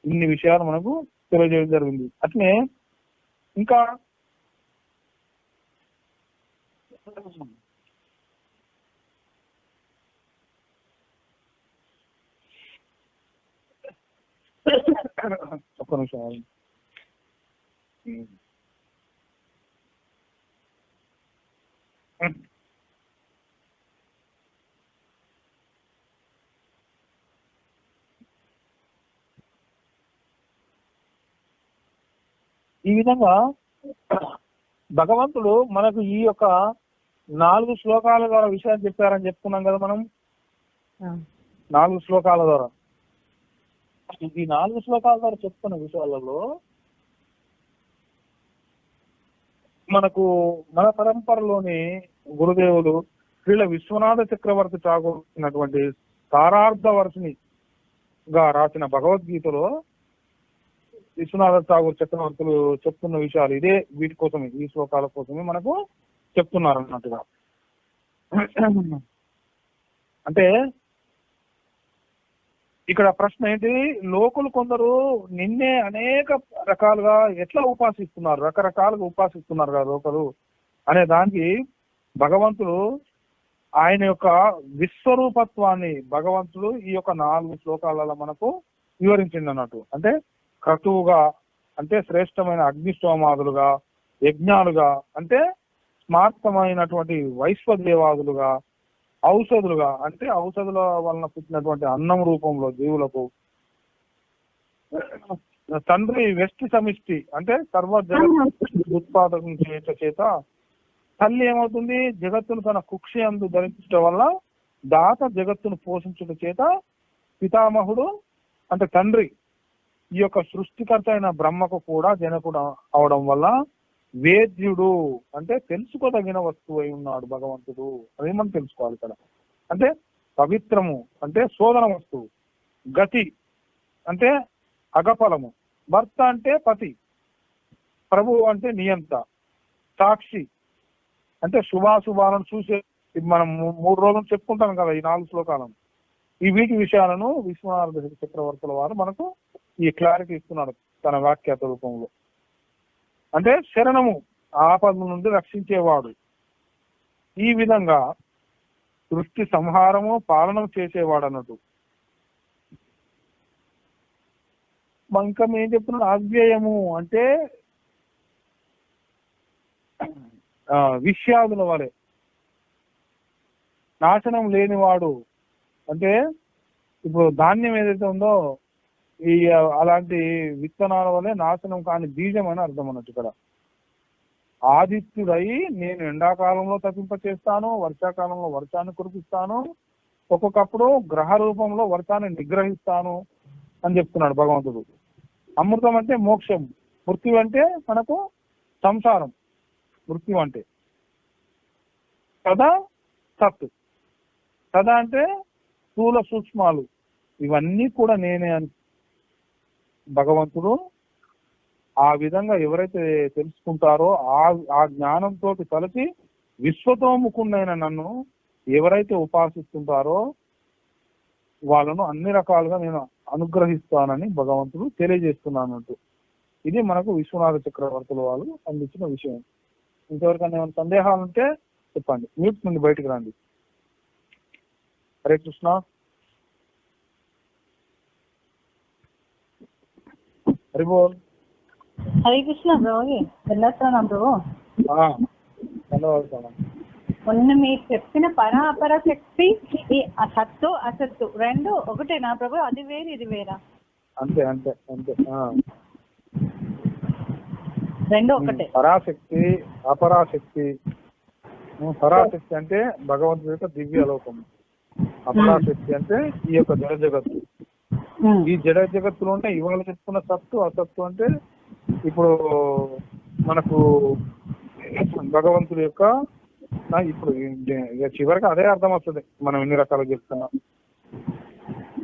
ఇన్ని విషయాలు మనకు తెలియజేయడం జరిగింది. అట్లే ఇంకా ఒక్క నిమిషం. ఈ విధంగా భగవంతుడు మనకు ఈ యొక్క 4 శ్లోకాల ద్వారా విషయాలు చెప్పారని చెప్పుకున్నాం కదా మనం. 4 శ్లోకాల ద్వారా, ఈ 4 శ్లోకాల ద్వారా చెప్తున్న విషయాలలో మనకు మన పరంపరలోని గురుదేవులు శ్రీల విశ్వనాథ చక్రవర్తి ఠాగూర్ సారార్థ వర్షినిగా రాసిన భగవద్గీతలో విశ్వనాథ ఠాగూర్ చక్రవర్తులు చెప్తున్న విషయాలు ఇదే. వీటి కోసమే, ఈ శ్లోకాల కోసమే మనకు చెప్తున్నారు అన్నట్టుగా. అంటే ఇక్కడ ప్రశ్న ఏంటి, లోకులు కొందరు నిన్నే అనేక రకాలుగా ఎట్లా ఉపాసిస్తున్నారు, రకరకాలుగా ఉపాసిస్తున్నారు కదా లోకలు అనే దానికి భగవంతుడు ఆయన యొక్క విశ్వరూపత్వాన్ని భగవంతుడు ఈ యొక్క 4 శ్లోకాలలో మనకు వివరించింది అన్నట్టు. అంటే క్రతువుగా అంటే శ్రేష్టమైన అగ్నిష్టోమాదులుగా, యజ్ఞాలుగా అంటే స్మార్తమైనటువంటి వైశ్వదేవాదులుగా, ఔషధులుగా అంటే ఔషధుల వలన పుట్టినటువంటి అన్నం రూపంలో జీవులకు, తండ్రి వ్యష్టి సమిష్టి అంటే సర్వ జగత్ ఉత్పాదకం చేత తల్లి ఏమవుతుంది, జగత్తును తన కుక్షి అందు ధరించడం వల్ల దాత జగత్తును పోషించడం చేత పితామహుడు అంటే తండ్రి ఈ యొక్క సృష్టికర్త అయిన బ్రహ్మకు కూడా జనకుడు అవడం వల్ల వేద్యుడు అంటే తెలుసుకోదగిన వస్తువు అయి ఉన్నాడు భగవంతుడు. అది మనం తెలుసుకోవాలి ఇక్కడ. అంటే పవిత్రము అంటే శోధన వస్తువు, గతి అంటే అగఫలము, భర్త అంటే పతి, ప్రభు అంటే నియంత, సాక్షి అంటే శుభాశుభాలను చూసే మనం 3 రోజులు చెప్పుకుంటాం కదా ఈ 4 శ్లోకాలను. ఈ వీటి విషయాలను విశ్వనాథ చక్రవర్తుల వారు మనకు ఈ క్లారిటీ ఇస్తున్నాడు తన వాక్యాత రూపంలో. అంటే శరణము ఆపద నుండి రక్షించేవాడు, ఈ విధంగా సృష్టి సంహారము పాలన చేసేవాడు అన్నట్టు. ఇంకా ఏం చెప్తున్నాడు, అవ్యయము అంటే విషయాదుల వలె నాశనం లేనివాడు. అంటే ఇప్పుడు ధాన్యం ఏదైతే ఉందో ఈ అలాంటి విత్తనాల వల్లే నాశనం కాని బీజం అని అర్థం అన్నట్టు ఇక్కడ. ఆదిత్యుడై నేను ఎండాకాలంలో తప్పింప చేస్తాను, వర్షాకాలంలో వర్షాన్ని కురిపిస్తాను, ఒక్కొక్కప్పుడు గ్రహ రూపంలో వర్షాన్ని నిగ్రహిస్తాను అని చెప్తున్నాడు భగవంతుడు. అమృతం అంటే మోక్షం, మృత్యు అంటే మనకు సంసారం. మృత్యు అంటే సదా సత్, సదా అంటే స్థూల సూక్ష్మాలు, ఇవన్నీ కూడా నేనే అని భగవంతుడు ఆ విధంగా ఎవరైతే తెలుసుకుంటారో ఆ జ్ఞానంతో కలిసి విశ్వతోముఖుడైన నన్ను ఎవరైతే ఉపాసిస్తుంటారో వాళ్ళను అన్ని రకాలుగా నేను అనుగ్రహిస్తానని భగవంతుడు తెలియజేస్తున్నానంటూ. ఇది మనకు విశ్వనాథ చక్రవర్తుల వాళ్ళు అందించిన విషయం. ఇంకెవరికైనా ఏమైనా సందేహాలు ఉంటే చెప్పండి, మ్యూట్ నుండి బయటకు రండి. హరే కృష్ణ. హరి బోల్. హరే కృష్ణ ప్రభు. వెళ్ళొస్తాను ప్రభు. ధన్యవాదాలు. మొన్న మీరు చెప్పిన అపర శక్తి, ఈ సత్తు అసత్తు రెండు ఒకటేనా ప్రభు? అది వేరు ఇది వేరా? అంతే అంతే అంతే, రెండు ఒకటే. పరాశక్తి అపరాశక్తి. పరాశక్తి అంటే భగవంతుడి యొక్క దివ్య లోకం, అపరాశక్తి అంటే ఈ యొక్క జడ జగత్తు. ఈ జడ జగత్తులోనే ఇవాళ చెప్పుకున్న సత్తు అసత్తు అంటే ఇప్పుడు మనకు భగవంతుడి యొక్క ఇప్పుడు చివరికి అదే అర్థం వస్తుంది మనం ఎన్ని రకాలుగా చెప్తున్నాం.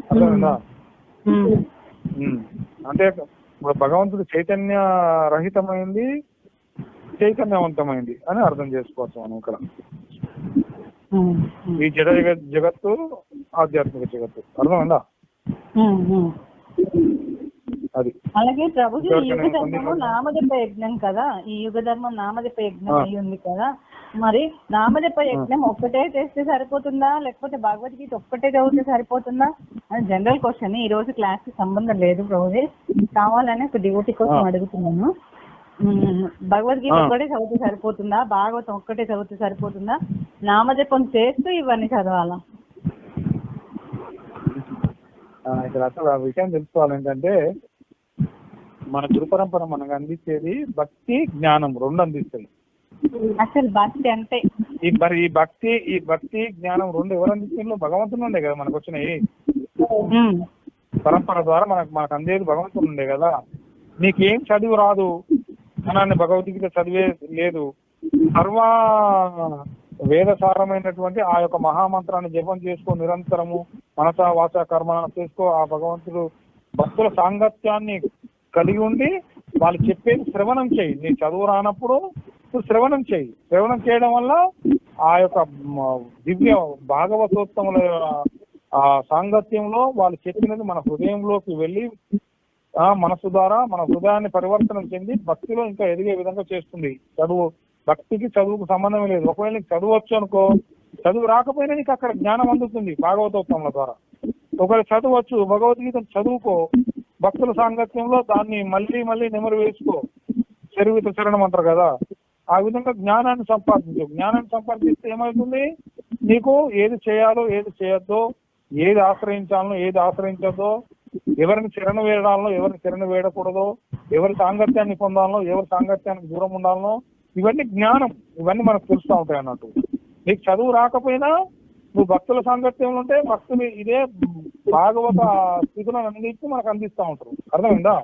అర్థమైందా? అంటే భగవంతుడు చైతన్య రహితమైంది, చైతన్యవంతమైంది అని అర్థం చేసుకోవచ్చు మనం ఇక్కడ. ఈ జడ జగత్తు ఆధ్యాత్మిక జగత్తు. అర్థమైందా? అది. అలాగే ప్రభు ఈ యుగ ధర్మము నామజప యజ్ఞం కదా, ఈ యుగ ధర్మం నామజప యజ్ఞం అయి ఉంది కదా, మరి నామజప యజ్ఞం ఒక్కటే చేస్తే సరిపోతుందా, లేకపోతే భగవద్గీత ఒక్కటే చదివితే సరిపోతుందా అని జనరల్ క్వశ్చన్. ఈ రోజు క్లాస్ కి సంబంధం లేదు ప్రభుజీ, కావాలని ఒక డివోటీ కోసం అడుగుతున్నాను. భగవద్గీత ఒక్కటే చదివితే సరిపోతుందా, భాగవతం ఒక్కటే చదివితే సరిపోతుందా, నామజపం చేస్తూ ఇవన్నీ చదవాలా? ఇక్కడ అసలు ఆ విషయం తెలుసుకోవాలి ఏంటంటే, మన గురు పరంపర మనకు అందించేది భక్తి జ్ఞానం రెండు అందిస్తాయి. అసలు భక్తి అంటే ఈ భక్తి జ్ఞానం రెండు ఎవరు అందించారు? భగవంతుని ఉండే కదా మనకు వచ్చినాయి. పరంపర ద్వారా మనకు అందేది భగవంతుని ఉండే కదా. నీకేం చదువు రాదు అనాన్ని భగవద్గీత చదివే లేదు. సర్వ వేదసారమైనటువంటి ఆ యొక్క మహామంత్రాన్ని జపం చేసుకో, నిరంతరము మనస వాచ కర్మ చేసుకో. ఆ భగవంతుడు భక్తుల సాంగత్యాన్ని కలిగి ఉండి వాళ్ళు చెప్పేది శ్రవణం చేయి. నీ చదువు రానప్పుడు శ్రవణం చేయి. శ్రవణం చేయడం వల్ల ఆ యొక్క దివ్య భాగవతోత్తముల ఆ సాంగత్యంలో వాళ్ళు చెప్పినది మన హృదయంలోకి వెళ్ళి మనసు ద్వారా మన హృదయాన్ని పరివర్తనం చెంది భక్తిలో ఇంకా ఎదిగే విధంగా చేస్తుంది. భక్తికి చదువుకు సంబంధం లేదు. ఒకవేళ నీకు చదువచ్చు అనుకో, చదువు రాకపోయినా నీకు అక్కడ జ్ఞానం అందుతుంది భాగవతోత్తముల ద్వారా. ఒకవేళ చదవచ్చు, భగవద్గీత చదువుకో, భక్తుల సాంగత్యంలో దాన్ని మళ్ళీ మళ్ళీ నెమరు వేసుకో. చరివిత చరణం అంటారు కదా, ఆ విధంగా జ్ఞానాన్ని సంపాదించు. జ్ఞానాన్ని సంపాదిస్తే ఏమవుతుంది, నీకు ఏది చేయాలో ఏది చేయొద్దో, ఏది ఆశ్రయించాలనో ఏది ఆశ్రయించద్దో, ఎవరిని శరణ వేయడాలనో ఎవరిని శరణ వేయకూడదో, ఎవరి సాంగత్యాన్ని పొందాలనో ఎవరి సాంగత్యానికి దూరం ఉండాలనో, ఇవన్నీ జ్ఞానం. ఇవన్నీ మనకు తెలుస్తూ ఉంటాయి అన్నట్టు. నీకు చదువు రాకపోయినా నువ్వు భక్తుల సాంగత్యంలో ఉంటే భక్తులు ఇదే భాగవత స్థితులను అందించి మనకు అందిస్తూ ఉంటారు. అర్థమైందా?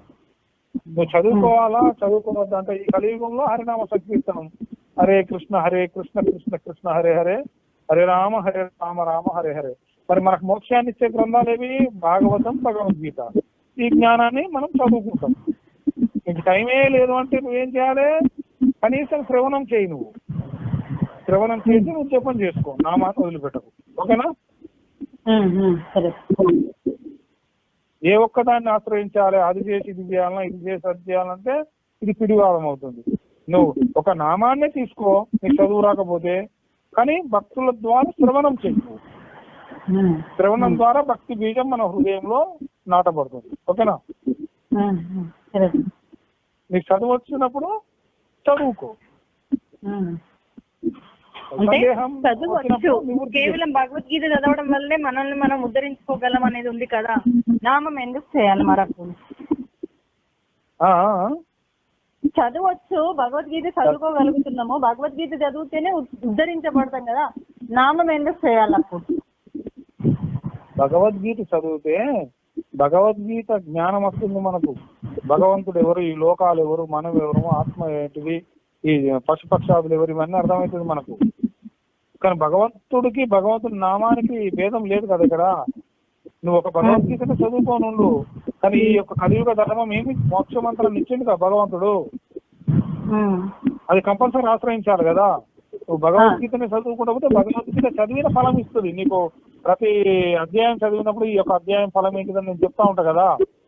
నువ్వు చదువుకోవాలా చదువుకోవద్దా అంటే ఈ కలియుగంలో హరినామ సంకీర్తనం, హరే కృష్ణ కృష్ణ కృష్ణ హరే హరే, హరే రామ రామ హరే హరే. మరి మనకు మోక్షాన్ని ఇచ్చే గ్రంథాలు ఏవి? భాగవతం, భగవద్గీత. ఈ జ్ఞానాన్ని మనం చదువుకుంటాం. నీకు టైమే లేదు అంటే నువ్వేం చేయాలి? కనీసం శ్రవణం చేయి. నువ్వు శ్రవణం చేసి నువ్వు జపం చేసుకో, నామాన్ని వదిలిపెట్టకు. ఓకేనా? సరే. ఏ ఒక్కదాన్ని ఆశ్రయించాలి, అది చేసి ఇది చేయాలన్నా, ఇది చేసి అది చేయాలంటే ఇది పిడివాదం అవుతుంది. నువ్వు ఒక నామాన్నే తీసుకో, నీకు చదువు రాకపోతే, కానీ భక్తుల ద్వారా శ్రవణం చేసుకో. శ్రవణం ద్వారా భక్తి బీజం మన హృదయంలో నాటబడుతుంది. ఓకేనా? నీకు చదువు వచ్చినప్పుడు చదువుకో. అంటే చదువు కేవలం భగవద్గీత చదవడం వల్లే మనల్ని మనం ఉద్ధరించుకోగలం అనేది ఉంది కదా, నామం ఎందుకు చేయాలి మరి అప్పుడు? చదవచ్చు, భగవద్గీత చదువుకోగలుగుతున్నాము, భగవద్గీత చదివితేనే ఉద్ధరించబడతాం కదా, నామం ఎందుకు చేయాలి అప్పుడు? భగవద్గీత చదివితే భగవద్గీత జ్ఞానం వస్తుంది మనకు. భగవంతుడు ఎవరు, ఈ లోకాలు ఎవరు, మనం ఎవరు, ఆత్మ ఏంటిది, ఈ పశుపక్షాదులు ఎవరు, ఇవన్నీ అర్థమవుతుంది మనకు. కానీ భగవంతుడి నామానికి భేదం లేదు కదా ఇక్కడ. నువ్వు ఒక భగవద్గీతను చదువుకోనుండు, కానీ ఈ యొక్క కలియుగ ధర్మం ఏమి మోక్షమంత్రం ఇచ్చింది కదా భగవంతుడు, అది కంపల్సరీ ఆశ్రయించాలి కదా. నువ్వు భగవద్గీతని చదువుకుంటే భగవద్గీత చదివిన ఫలం ఇస్తుంది నీకు. ప్రతి అధ్యాయం చదివినప్పుడు ఈ యొక్క అధ్యాయం ఫలం ఏంటిదని నేను చెప్తా ఉంటా కదా.